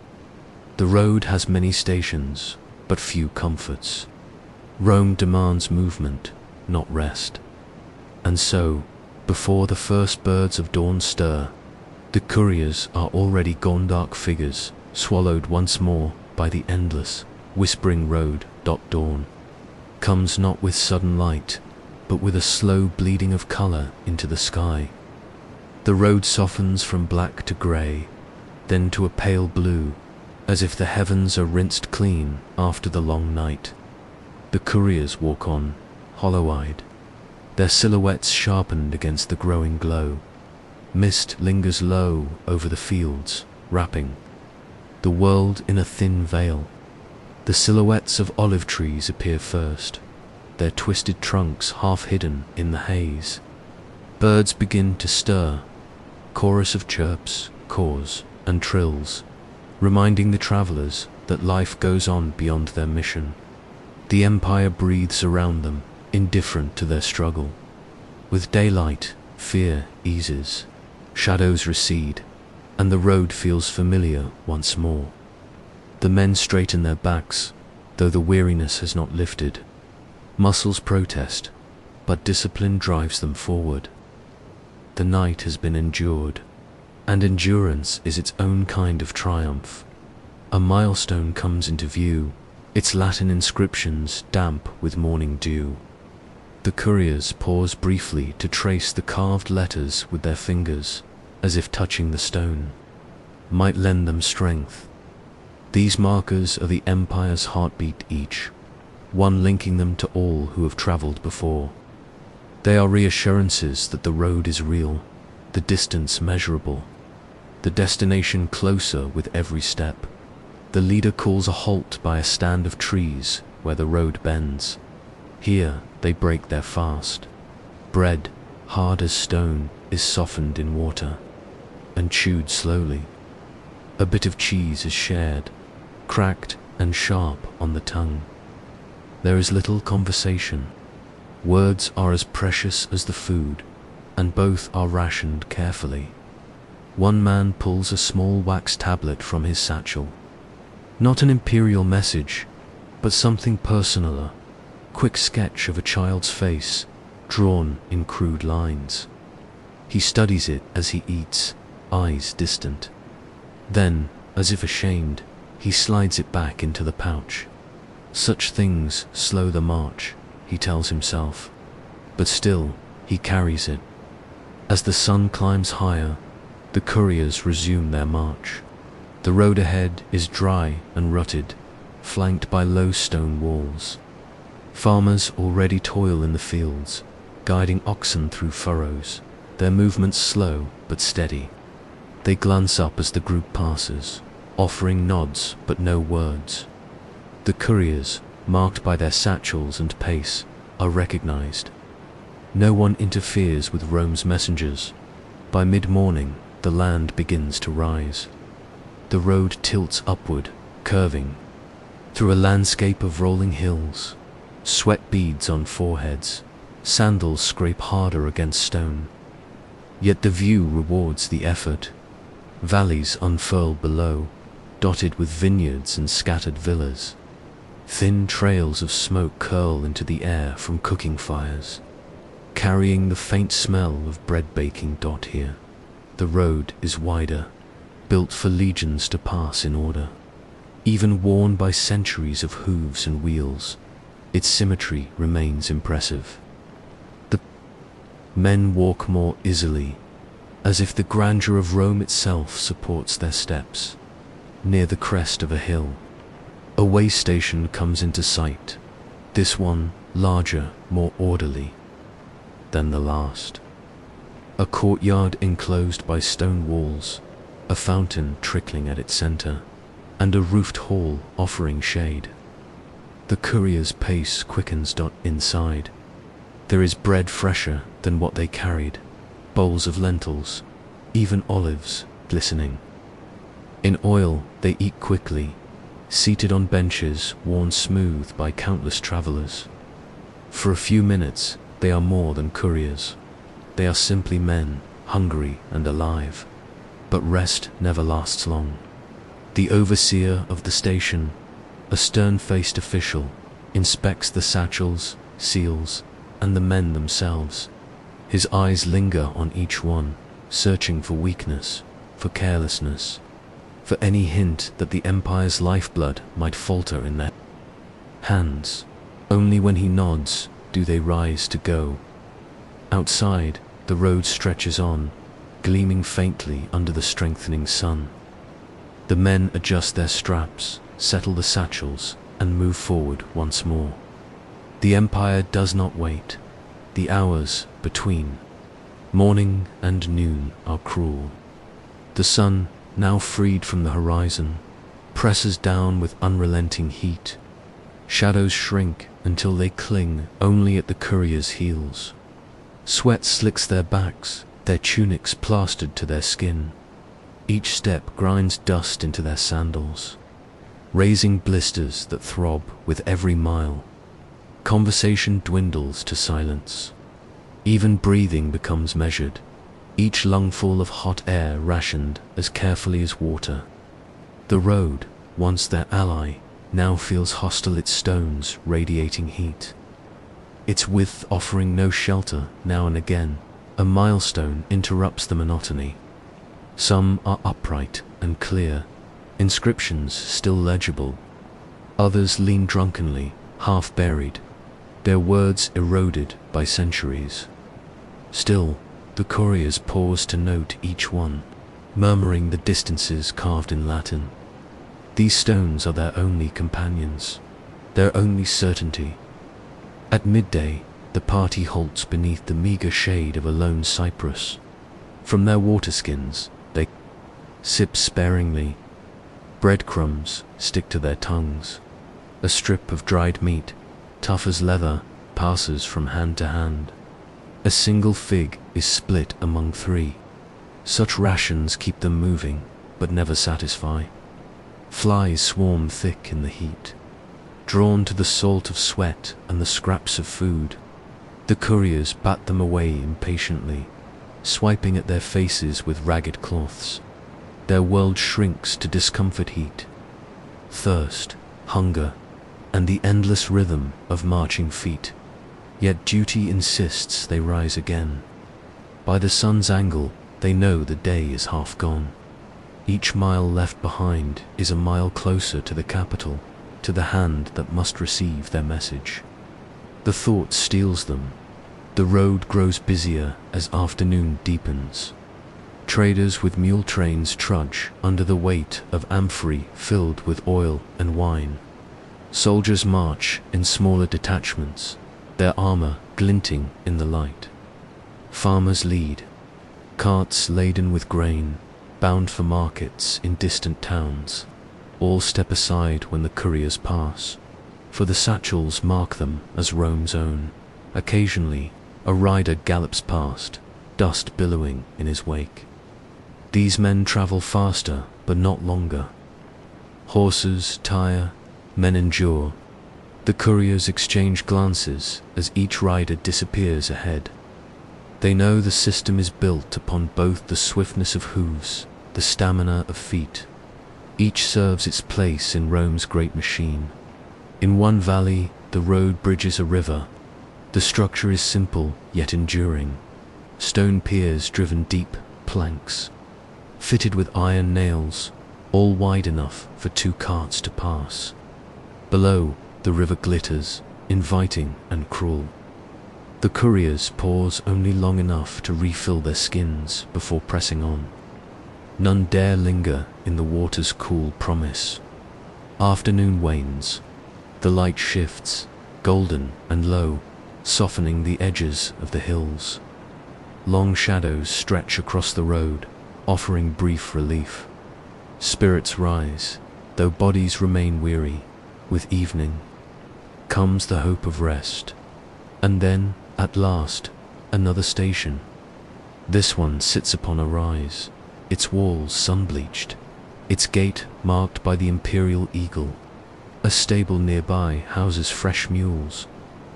The road has many stations, but few comforts. Rome demands movement, not rest. And so, before the first birds of dawn stir, the couriers are already gone, dark figures, swallowed once more by the endless, whispering road. Dawn comes not with sudden light, but with a slow bleeding of color into the sky. The road softens from black to gray, then to a pale blue, as if the heavens are rinsed clean after the long night. The couriers walk on, hollow-eyed, their silhouettes sharpened against the growing glow. Mist lingers low over the fields, wrapping the world in a thin veil. The silhouettes of olive trees appear first, their twisted trunks half hidden in the haze. Birds begin to stir, chorus of chirps, caws, and trills, reminding the travelers that life goes on beyond their mission. The empire breathes around them, indifferent to their struggle. With daylight, fear eases, shadows recede, and the road feels familiar once more. The men straighten their backs, though the weariness has not lifted. Muscles protest, but discipline drives them forward. The night has been endured, and endurance is its own kind of triumph. A milestone comes into view, its Latin inscriptions damp with morning dew. The couriers pause briefly to trace the carved letters with their fingers, as if touching the stone might lend them strength. These markers are the empire's heartbeat each, one linking them to all who have traveled before. They are reassurances that the road is real, the distance measurable, the destination closer with every step. The leader calls a halt by a stand of trees where the road bends. Here they break their fast. Bread, hard as stone, is softened in water and chewed slowly. A bit of cheese is shared, cracked and sharp on the tongue. There is little conversation. Words are as precious as the food, and both are rationed carefully. One man pulls a small wax tablet from his satchel. Not an imperial message, but something personaler. Quick sketch of a child's face, drawn in crude lines. He studies it as he eats, eyes distant. Then, as if ashamed, he slides it back into the pouch. Such things slow the march, he tells himself, but still he carries it. As the sun climbs higher, the couriers resume their march. The road ahead is dry and rutted, flanked by low stone walls. Farmers already toil in the fields, guiding oxen through furrows, their movements slow but steady. They glance up as the group passes, offering nods but no words. The couriers, marked by their satchels and pace, are recognized. No one interferes with Rome's messengers. By mid-morning, the land begins to rise. The road tilts upward, curving, through a landscape of rolling hills. Sweat beads on foreheads, sandals scrape harder against stone. Yet the view rewards the effort. Valleys unfurl below, dotted with vineyards and scattered villas. Thin trails of smoke curl into the air from cooking fires, carrying the faint smell of bread baking. Here, the road is wider, built for legions to pass in order. Even worn by centuries of hooves and wheels, its symmetry remains impressive. The men walk more easily, as if the grandeur of Rome itself supports their steps. Near the crest of a hill, a way station comes into sight, this one larger, more orderly than the last. A courtyard enclosed by stone walls, a fountain trickling at its center, and a roofed hall offering shade. The courier's pace quickens. Inside, there is bread fresher than what they carried, bowls of lentils, even olives glistening. In oil, they eat quickly, seated on benches worn smooth by countless travelers. For a few minutes, they are more than couriers. They are simply men, hungry and alive. But rest never lasts long. The overseer of the station, a stern-faced official, inspects the satchels, seals, and the men themselves. His eyes linger on each one, searching for weakness, for carelessness, for any hint that the empire's lifeblood might falter in their hands. Only when he nods do they rise to go. Outside, the road stretches on, gleaming faintly under the strengthening sun. The men adjust their straps, settle the satchels, and move forward once more. The empire does not wait. The hours between morning and noon are cruel. The sun, now freed from the horizon, presses down with unrelenting heat. Shadows shrink until they cling only at the courier's heels. Sweat slicks their backs, their tunics plastered to their skin. Each step grinds dust into their sandals, raising blisters that throb with every mile. Conversation dwindles to silence. Even breathing becomes measured, each lungful of hot air rationed as carefully as water. The road, once their ally, now feels hostile, its stones radiating heat. Its width offering no shelter. Now and again, a milestone interrupts the monotony. Some are upright and clear, inscriptions still legible. Others lean drunkenly, half buried, their words eroded by centuries. Still, the couriers pause to note each one, murmuring the distances carved in Latin. These stones are their only companions, their only certainty. At midday, the party halts beneath the meager shade of a lone cypress. From their waterskins, they sip sparingly. Breadcrumbs stick to their tongues. A strip of dried meat, tough as leather, passes from hand to hand. A single fig is split among three. Such rations keep them moving, but never satisfy. Flies swarm thick in the heat, drawn to the salt of sweat and the scraps of food. The couriers bat them away impatiently, swiping at their faces with ragged cloths. Their world shrinks to discomfort, heat, thirst, hunger, and the endless rhythm of marching feet. Yet duty insists they rise again. By the sun's angle, they know the day is half gone. Each mile left behind is a mile closer to the capital, to the hand that must receive their message. The thought steals them. The road grows busier as afternoon deepens. Traders with mule trains trudge under the weight of amphorae filled with oil and wine. Soldiers march in smaller detachments, their armor glinting in the light. Farmers lead, carts laden with grain, bound for markets in distant towns. All step aside when the couriers pass, for the satchels mark them as Rome's own. Occasionally, A rider gallops past, dust billowing in his wake. These men travel faster, but not longer. Horses tire, men endure. The couriers exchange glances as each rider disappears ahead. They know the system is built upon both the swiftness of hooves, the stamina of feet. Each serves its place in Rome's great machine. In one valley, the road bridges a river. The structure is simple, yet enduring. Stone piers driven deep, planks, fitted with iron nails, all wide enough for 2 carts to pass. Below, the river glitters, inviting and cruel. The couriers pause only long enough to refill their skins before pressing on. None dare linger in the water's cool promise. Afternoon wanes. The light shifts, golden and low, softening the edges of the hills. Long shadows stretch across the road, offering brief relief. Spirits rise, though bodies remain weary. With evening comes the hope of rest. And then, at last, another station. This one sits upon a rise, its walls sun-bleached, its gate marked by the imperial eagle. A stable nearby houses fresh mules,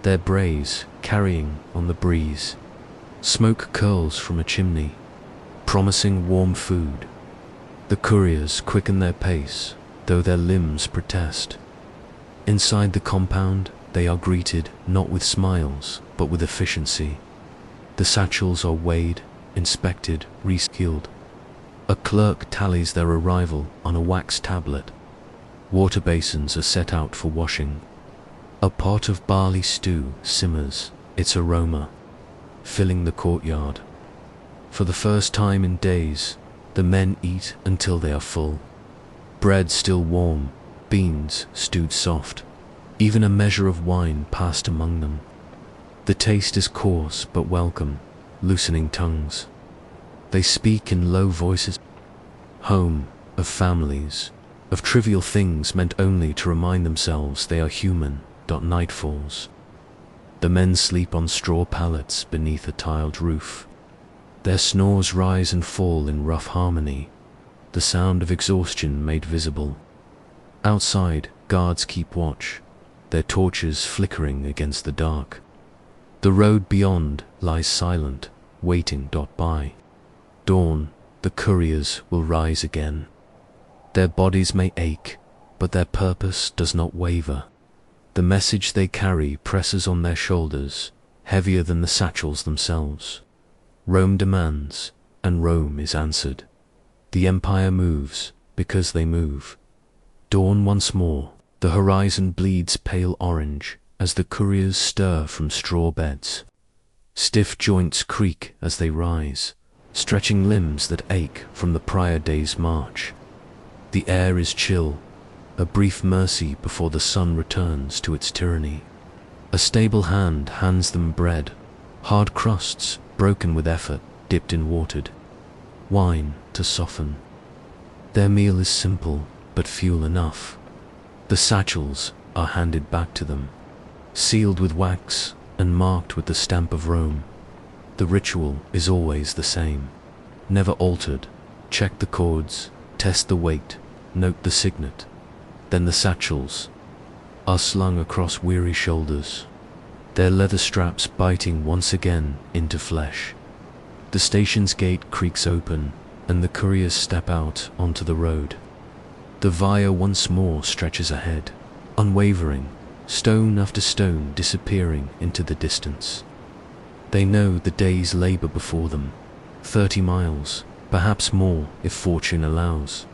their brays carrying on the breeze. Smoke curls from a chimney, promising warm food. The couriers quicken their pace, though their limbs protest. Inside the compound, they are greeted not with smiles, but with efficiency. The satchels are weighed, inspected, resealed. A clerk tallies their arrival on a wax tablet. Water basins are set out for washing. A pot of barley stew simmers, its aroma filling the courtyard. For the first time in days, the men eat until they are full. Bread still warm, beans stewed soft, even a measure of wine passed among them. The taste is coarse but welcome, loosening tongues. They speak in low voices. Home, of families, of trivial things meant only to remind themselves they are human. Night falls. The men sleep on straw pallets beneath a tiled roof. Their snores rise and fall in rough harmony, the sound of exhaustion made visible. Outside, guards keep watch, their torches flickering against the dark. The road beyond lies silent, waiting. By dawn, the couriers will rise again. Their bodies may ache, but their purpose does not waver. The message they carry presses on their shoulders, heavier than the satchels themselves. Rome demands, and Rome is answered. The empire moves, because they move. Dawn once more, the horizon bleeds pale orange as the couriers stir from straw beds. Stiff joints creak as they rise, stretching limbs that ache from the prior day's march. The air is chill, a brief mercy before the sun returns to its tyranny. A stable hand hands them bread, hard crusts broken with effort, dipped in watered wine to soften. Their meal is simple, but fuel enough. The satchels are handed back to them, sealed with wax and marked with the stamp of Rome. The ritual is always the same, never altered. Check the cords, test the weight, note the signet. Then the satchels are slung across weary shoulders, their leather straps biting once again into flesh. The station's gate creaks open, and the couriers step out onto the road. The via once more stretches ahead, unwavering, stone after stone disappearing into the distance. They know the day's labor before them, 30 miles, perhaps more if fortune allows.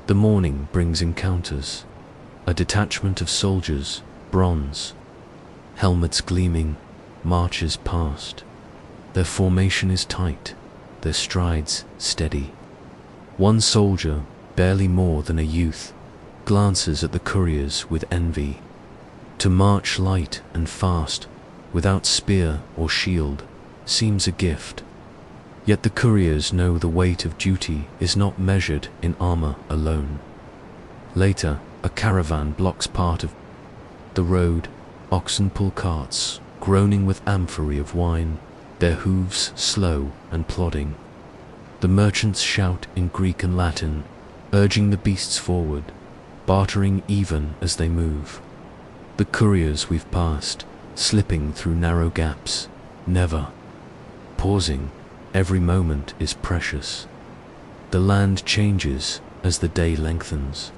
The morning brings encounters. A detachment of soldiers, bronze, helmets gleaming, marches past. Their formation is tight, their strides steady. One soldier, barely more than a youth, glances at the couriers with envy. To march light and fast, without spear or shield, seems a gift. Yet the couriers know the weight of duty is not measured in armor alone. Later, a caravan blocks part of the road. Oxen pull carts, groaning with amphorae of wine, their hooves slow and plodding. The merchants shout in Greek and Latin, urging the beasts forward, bartering even as they move. The couriers we've passed, slipping through narrow gaps, never pausing. Every moment is precious. The land changes as the day lengthens.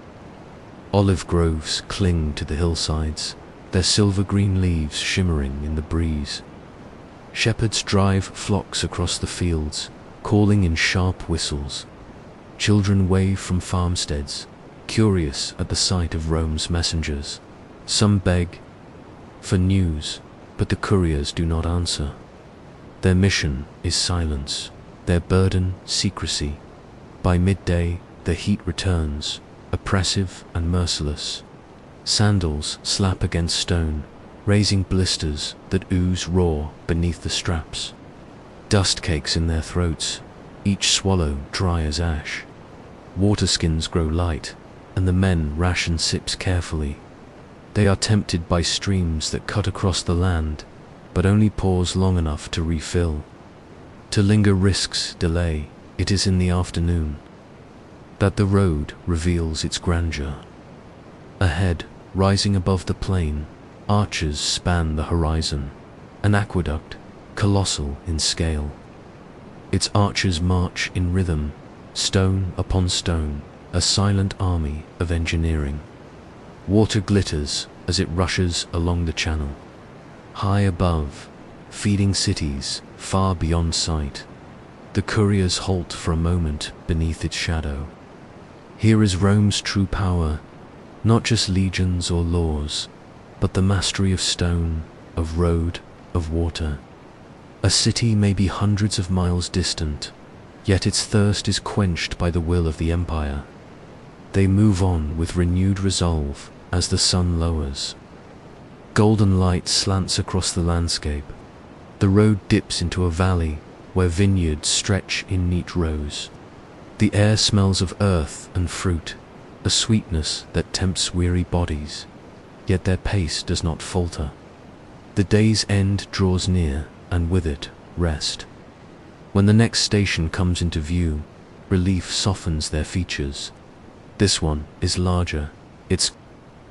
Olive groves cling to the hillsides, their silver-green leaves shimmering in the breeze. Shepherds drive flocks across the fields, calling in sharp whistles. Children wave from farmsteads, curious at the sight of Rome's messengers. Some beg for news, but the couriers do not answer. Their mission is silence, their burden secrecy. By midday, the heat returns, oppressive and merciless. Sandals slap against stone, raising blisters that ooze raw beneath the straps. Dust cakes in their throats, each swallow dry as ash. Water skins grow light, and the men ration sips carefully. They are tempted by streams that cut across the land, but only pause long enough to refill. To linger risks delay. It is in the afternoon that the road reveals its grandeur. Ahead, rising above the plain, arches span the horizon, an aqueduct, colossal in scale. Its arches march in rhythm, stone upon stone, a silent army of engineering. Water glitters as it rushes along the channel. High above, feeding cities far beyond sight. The couriers halt for a moment beneath its shadow. Here is Rome's true power, not just legions or laws, but the mastery of stone, of road, of water. A city may be hundreds of miles distant, yet its thirst is quenched by the will of the empire. They move on with renewed resolve as the sun lowers. Golden light slants across the landscape. The road dips into a valley where vineyards stretch in neat rows. The air smells of earth and fruit, a sweetness that tempts weary bodies, yet their pace does not falter. The day's end draws near, and with it, rest. When the next station comes into view, relief softens their features. This one is larger, its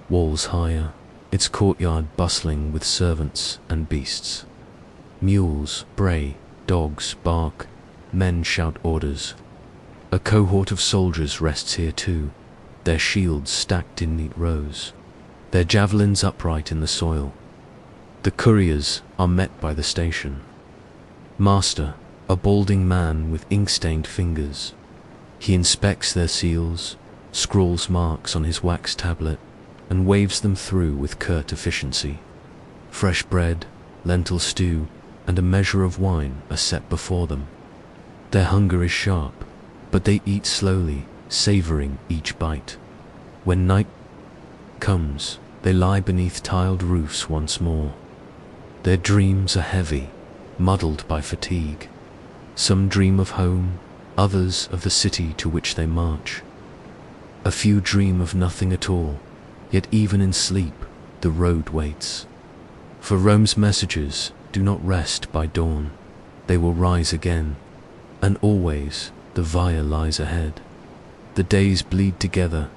walls higher, its courtyard bustling with servants and beasts. Mules bray, dogs bark, men shout orders. A cohort of soldiers rests here too, their shields stacked in neat rows, their javelins upright in the soil. The couriers are met by the station. Master, a balding man with ink-stained fingers. He inspects their seals, scrawls marks on his wax tablet, and waves them through with curt efficiency. Fresh bread, lentil stew, and a measure of wine are set before them. Their hunger is sharp, but they eat slowly, savoring each bite. When night comes, they lie beneath tiled roofs once more. Their dreams are heavy, muddled by fatigue. Some dream of home, others of the city to which they march. A few dream of nothing at all, yet even in sleep, the road waits. For Rome's messengers do not rest by dawn. They will rise again, and always the via lies ahead. The days bleed together,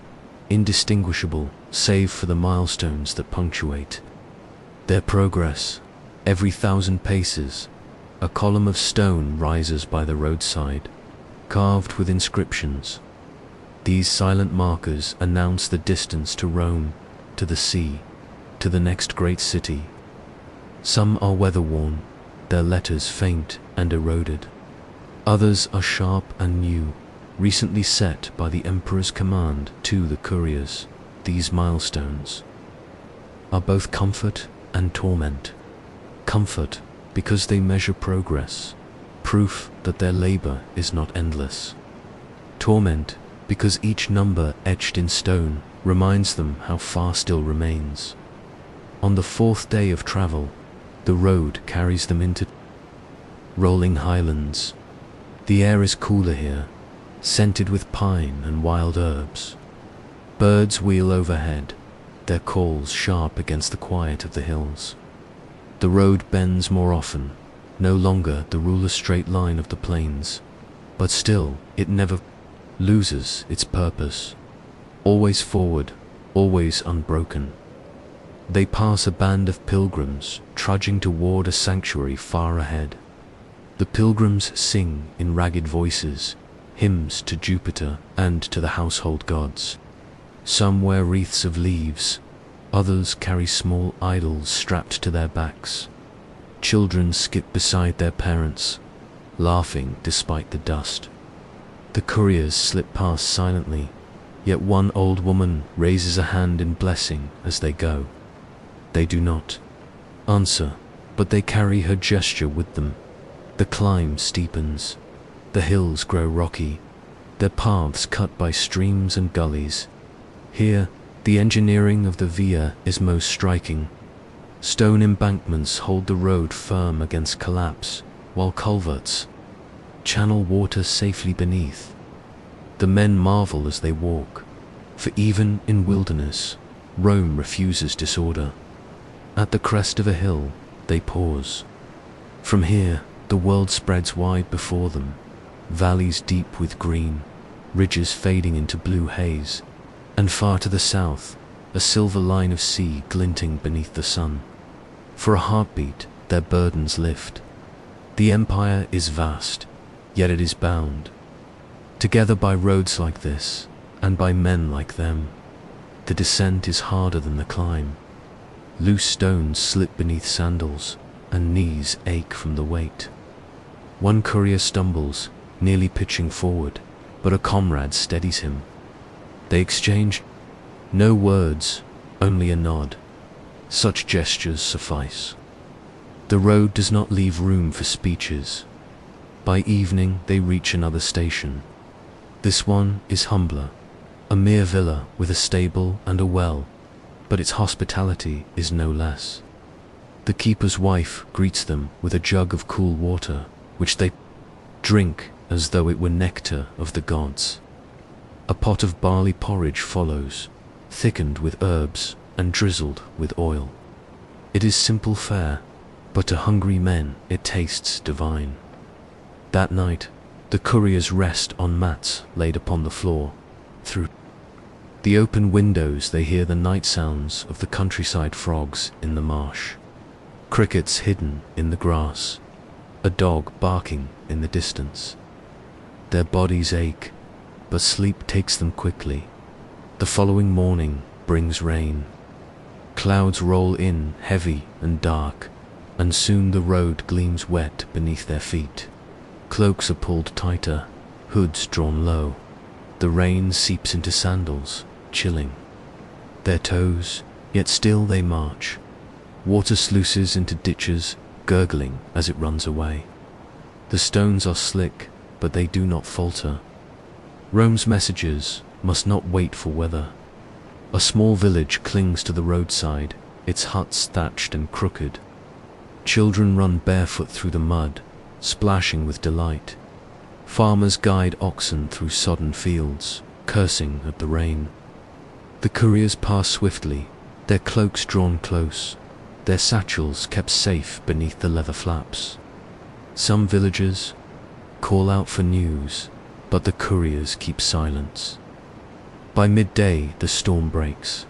indistinguishable save for the milestones that punctuate their progress. Every 1,000 paces, a column of stone rises by the roadside, carved with inscriptions. These silent markers announce the distance to Rome, to the sea, to the next great city. Some are weather-worn, their letters faint and eroded. Others are sharp and new, recently set by the emperor's command to the couriers. These milestones are both comfort and torment. Comfort because they measure progress, proof that their labor is not endless. Torment because each number etched in stone reminds them how far still remains. On the 4th day of travel, the road carries them into rolling highlands. The air is cooler here, scented with pine and wild herbs. Birds wheel overhead, their calls sharp against the quiet of the hills. The road bends more often, no longer the ruler straight line of the plains, but still it never loses its purpose. Always forward, always unbroken. They pass a band of pilgrims trudging toward a sanctuary far ahead. The pilgrims sing in ragged voices hymns to Jupiter and to the household gods. Some wear wreaths of leaves, others carry small idols strapped to their backs. Children skip beside their parents, laughing despite the dust. The couriers slip past silently, yet one old woman raises a hand in blessing as they go. They do not answer, but they carry her gesture with them. The climb steepens, the hills grow rocky, their paths cut by streams and gullies. Here, the engineering of the via is most striking. Stone embankments hold the road firm against collapse, while culverts channel water safely beneath. The men marvel as they walk, for even in wilderness, Rome refuses disorder. At the crest of a hill, they pause. From here, the world spreads wide before them, valleys deep with green, ridges fading into blue haze, and far to the south, a silver line of sea glinting beneath the sun. For a heartbeat, their burdens lift. The empire is vast, yet it is bound together by roads like this, and by men like them. The descent is harder than the climb. Loose stones slip beneath sandals, and knees ache from the weight. One courier stumbles, nearly pitching forward, but a comrade steadies him. They exchange no words, only a nod. Such gestures suffice. The road does not leave room for speeches. By evening they reach another station. This one is humbler, a mere villa with a stable and a well, but its hospitality is no less. The keeper's wife greets them with a jug of cool water, which they drink as though it were nectar of the gods. A pot of barley porridge follows, thickened with herbs and drizzled with oil. It is simple fare, but to hungry men it tastes divine. That night, the couriers rest on mats laid upon the floor. Through the open windows they hear the night sounds of the countryside frogs in the marsh, crickets hidden in the grass, a dog barking in the distance. Their bodies ache, but sleep takes them quickly. The following morning brings rain. Clouds roll in heavy and dark, and soon the road gleams wet beneath their feet. Cloaks are pulled tighter, hoods drawn low. The rain seeps into sandals, chilling their toes, yet still they march. Water sluices into ditches, gurgling as it runs away. The stones are slick, but they do not falter. Rome's messengers must not wait for weather. A small village clings to the roadside, its huts thatched and crooked. Children run barefoot through the mud, splashing with delight. Farmers guide oxen through sodden fields, cursing at the rain. The couriers pass swiftly, their cloaks drawn close, their satchels kept safe beneath the leather flaps. Some villagers call out for news, but the couriers keep silence. By midday the storm breaks.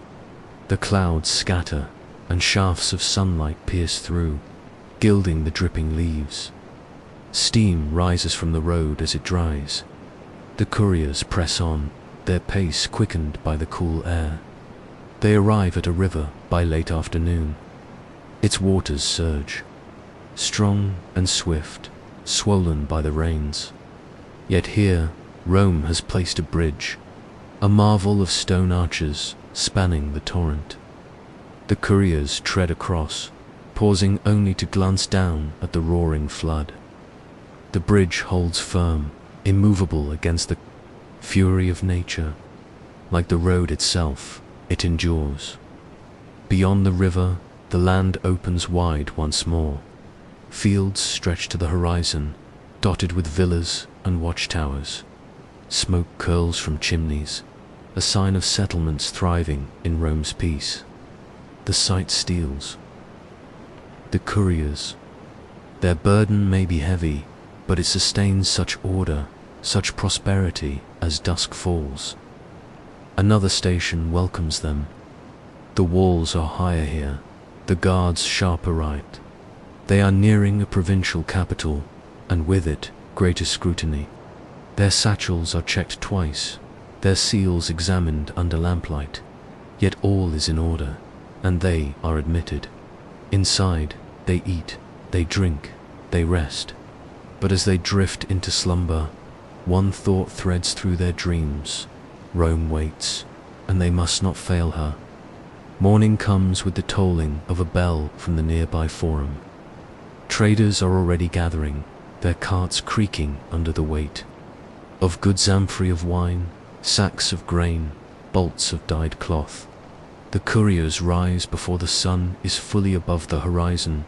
The clouds scatter, and shafts of sunlight pierce through, gilding the dripping leaves. Steam rises from the road as it dries. The couriers press on, their pace quickened by the cool air. They arrive at a river by late afternoon. Its waters surge, strong and swift, swollen by the rains. Yet here Rome has placed a bridge, a marvel of stone arches spanning the torrent. The couriers tread across, pausing only to glance down at the roaring flood. The bridge holds firm, immovable against the fury of nature. Like the road itself, it endures. Beyond the river, the land opens wide once more. Fields stretch to the horizon, dotted with villas and watchtowers. Smoke curls from chimneys, a sign of settlements thriving in Rome's peace. The sight steals. The couriers. Their burden may be heavy, but it sustains such order, such prosperity as dusk falls. Another station welcomes them. The walls are higher here, the guards sharper right. They are nearing a provincial capital, and with it, greater scrutiny. Their satchels are checked twice, their seals examined under lamplight. Yet all is in order, and they are admitted. Inside, they eat, they drink, they rest. But as they drift into slumber, one thought threads through their dreams. Rome waits, and they must not fail her. Morning comes with the tolling of a bell from the nearby forum. Traders are already gathering, their carts creaking under the weight of goods, amphorae of wine, sacks of grain, bolts of dyed cloth. The couriers rise before the sun is fully above the horizon,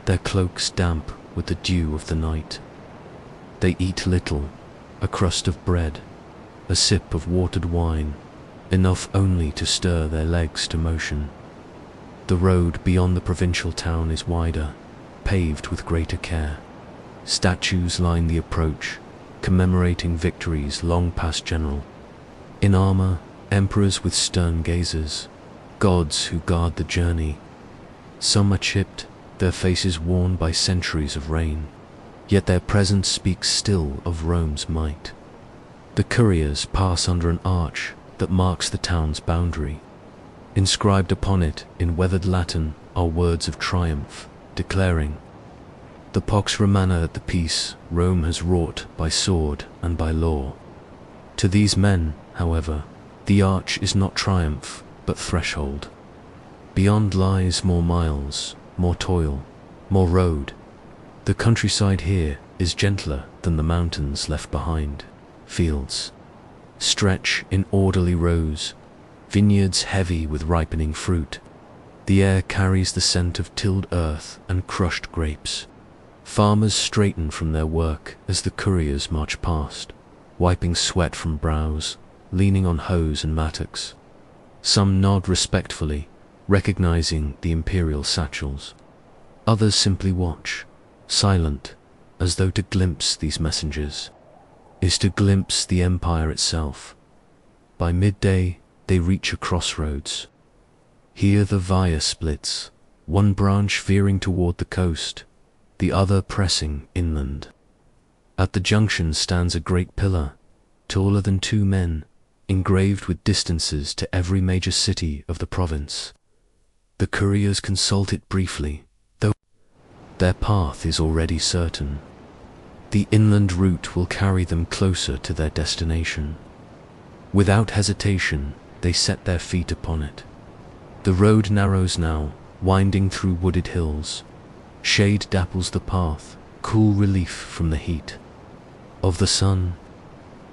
their cloaks damp with the dew of the night. They eat little, a crust of bread, a sip of watered wine, enough only to stir their legs to motion. The road beyond the provincial town is wider, paved with greater care. Statues line the approach, commemorating victories long past general. In armor, emperors with stern gazes, gods who guard the journey. Some are chipped, their faces worn by centuries of reign, yet their presence speaks still of Rome's might. The couriers pass under an arch that marks the town's boundary. Inscribed upon it in weathered Latin are words of triumph, declaring, "The Pax Romana at the peace Rome has wrought by sword and by law." To these men, however, the arch is not triumph, but threshold. Beyond lies more miles, more toil, more road. The countryside here is gentler than the mountains left behind. Fields stretch in orderly rows, vineyards heavy with ripening fruit. The air carries the scent of tilled earth and crushed grapes. Farmers straighten from their work as the couriers march past, wiping sweat from brows, leaning on hoes and mattocks. Some nod respectfully, recognizing the imperial satchels. Others simply watch, silent, as though to glimpse these messengers is to glimpse the empire itself. By midday, they reach a crossroads. Here the via splits, one branch veering toward the coast, the other pressing inland. At the junction stands a great pillar, taller than 2 men, engraved with distances to every major city of the province. The couriers consult it briefly, though their path is already certain. The inland route will carry them closer to their destination. Without hesitation, they set their feet upon it. The road narrows now, winding through wooded hills. Shade dapples the path, cool relief from the heat of the sun.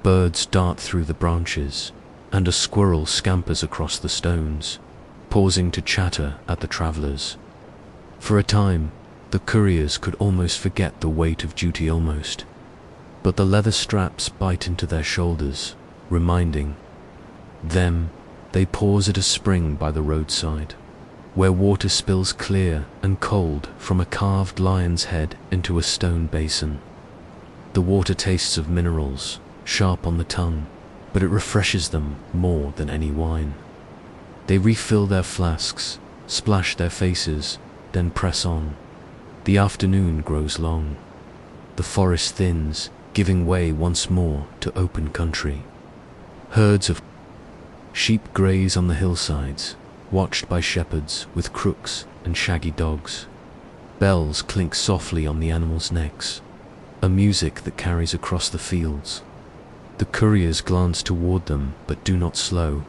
Birds dart through the branches, and a squirrel scampers across the stones, pausing to chatter at the travelers. For a time, the couriers could almost forget the weight of duty almost, but the leather straps bite into their shoulders, reminding them they pause at a spring by the roadside, where water spills clear and cold from a carved lion's head into a stone basin. The water tastes of minerals, sharp on the tongue, but it refreshes them more than any wine. They refill their flasks, splash their faces, then press on. The afternoon grows long. The forest thins, giving way once more to open country. Herds of sheep graze on the hillsides, watched by shepherds with crooks and shaggy dogs. Bells clink softly on the animals' necks, a music that carries across the fields. The couriers glance toward them but do not slow.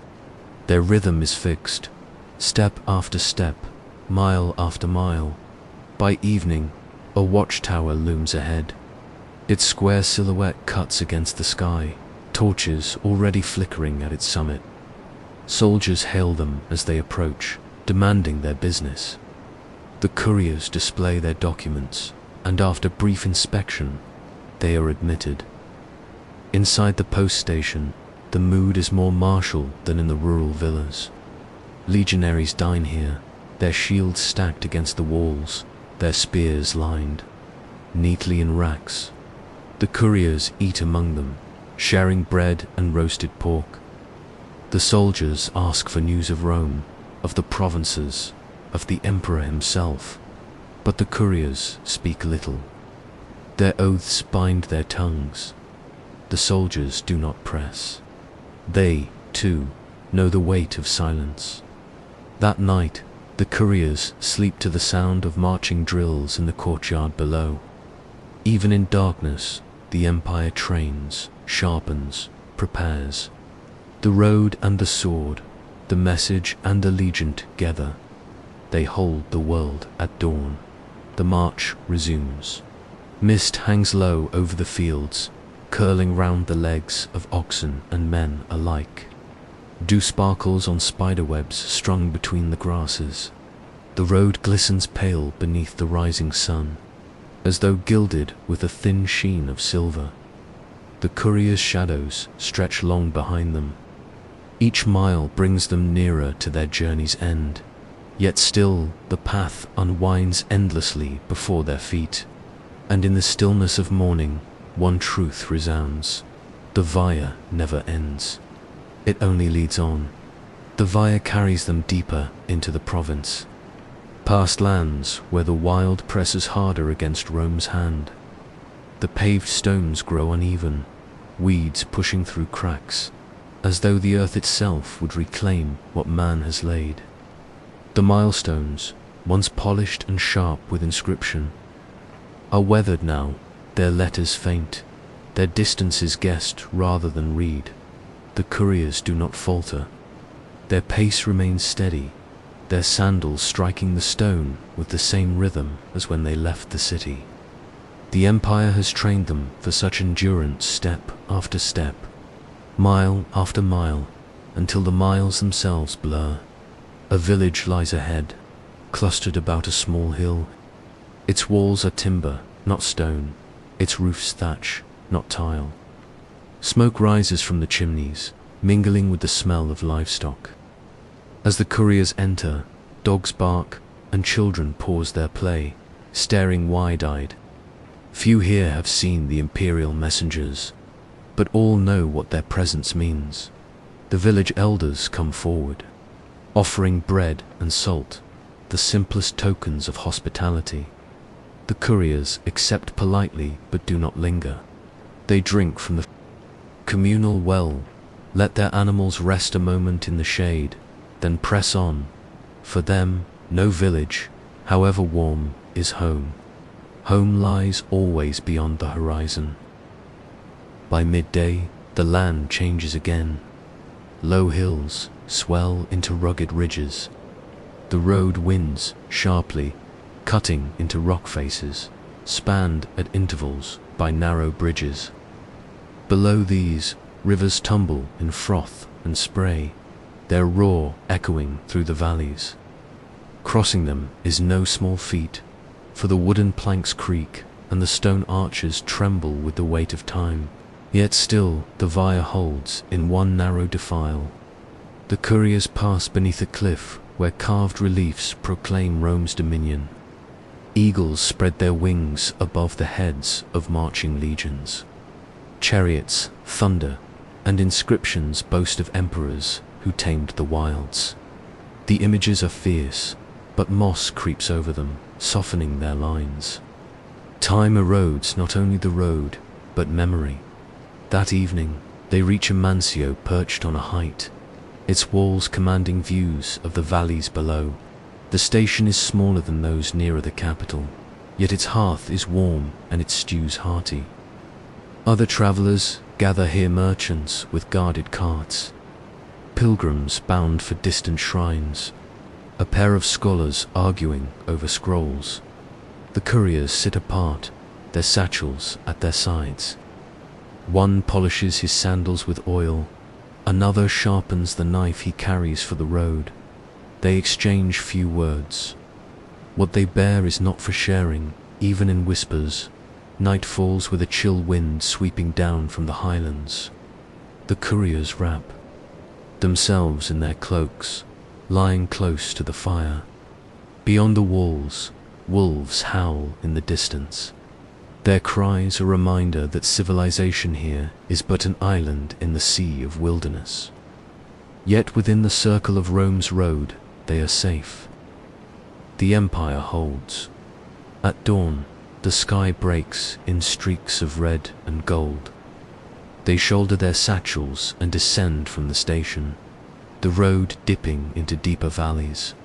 Their rhythm is fixed, step after step, mile after mile. By evening, a watchtower looms ahead. Its square silhouette cuts against the sky, torches already flickering at its summit. Soldiers hail them as they approach, demanding their business. The couriers display their documents, and after brief inspection, they are admitted. Inside the post station, the mood is more martial than in the rural villas. Legionaries dine here, their shields stacked against the walls, their spears lined, neatly in racks. The couriers eat among them, sharing bread and roasted pork. The soldiers ask for news of Rome, of the provinces, of the emperor himself, but the couriers speak little. Their oaths bind their tongues. The soldiers do not press. They, too, know the weight of silence. That night, the couriers sleep to the sound of marching drills in the courtyard below. Even in darkness, the empire trains, sharpens, prepares. The road and the sword, the message and the legion together. They hold the world at dawn. The march resumes. Mist hangs low over the fields, curling round the legs of oxen and men alike. Dew sparkles on spider webs strung between the grasses. The road glistens pale beneath the rising sun, as though gilded with a thin sheen of silver. The couriers' shadows stretch long behind them. Each mile brings them nearer to their journey's end, yet still the path unwinds endlessly before their feet. And in the stillness of morning, one truth resounds: the via never ends. It only leads on. The via carries them deeper into the province, past lands where the wild presses harder against Rome's hand. The paved stones grow uneven, weeds pushing through cracks, as though the earth itself would reclaim what man has laid. The milestones, once polished and sharp with inscription, are weathered now, their letters faint, their distances guessed rather than read. The couriers do not falter. Their pace remains steady, their sandals striking the stone with the same rhythm as when they left the city. The empire has trained them for such endurance step after step, mile after mile, until the miles themselves blur. A village lies ahead, clustered about a small hill. Its walls are timber, not stone, its roofs thatch, not tile. Smoke rises from the chimneys, mingling with the smell of livestock. As the couriers enter, dogs bark and children pause their play, staring wide-eyed. Few here have seen the imperial messengers, but all know what their presence means. The village elders come forward, offering bread and salt, the simplest tokens of hospitality. The couriers accept politely but do not linger. They drink from the communal well, let their animals rest a moment in the shade, then press on. For them, no village, however warm, is home. Home lies always beyond the horizon. By midday, the land changes again. Low hills swell into rugged ridges. The road winds sharply, cutting into rock faces, spanned at intervals by narrow bridges. Below these, rivers tumble in froth and spray, their roar echoing through the valleys. Crossing them is no small feat, for the wooden planks creak and the stone arches tremble with the weight of time. Yet still the via holds in one narrow defile. The couriers pass beneath a cliff where carved reliefs proclaim Rome's dominion. Eagles spread their wings above the heads of marching legions. Chariots thunder, and inscriptions boast of emperors who tamed the wilds. The images are fierce, but moss creeps over them, softening their lines. Time erodes not only the road, but memory. That evening, they reach a mansio perched on a height, its walls commanding views of the valleys below. The station is smaller than those nearer the capital, yet its hearth is warm and its stews hearty. Other travelers gather here, merchants with guarded carts, pilgrims bound for distant shrines, a pair of scholars arguing over scrolls. The couriers sit apart, their satchels at their sides. One polishes his sandals with oil, another sharpens the knife he carries for the road. They exchange few words. What they bear is not for sharing, even in whispers. Night falls with a chill wind sweeping down from the highlands. The couriers wrap themselves in their cloaks, lying close to the fire. Beyond the walls, Wolves howl in the distance. Their cries a reminder that civilization here is but an island in the sea of wilderness. Yet within the circle of Rome's road, they are safe. The empire holds. At dawn, the sky breaks in streaks of red and gold. They shoulder their satchels and descend from the station, the road dipping into deeper valleys.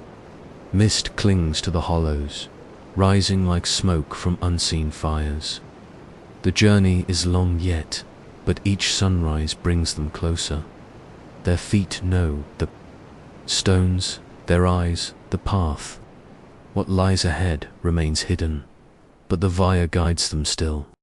Mist clings to the hollows, rising like smoke from unseen fires. The journey is long yet, but each sunrise brings them closer. Their feet know the stones, their eyes the path. What lies ahead remains hidden, but the via guides them still.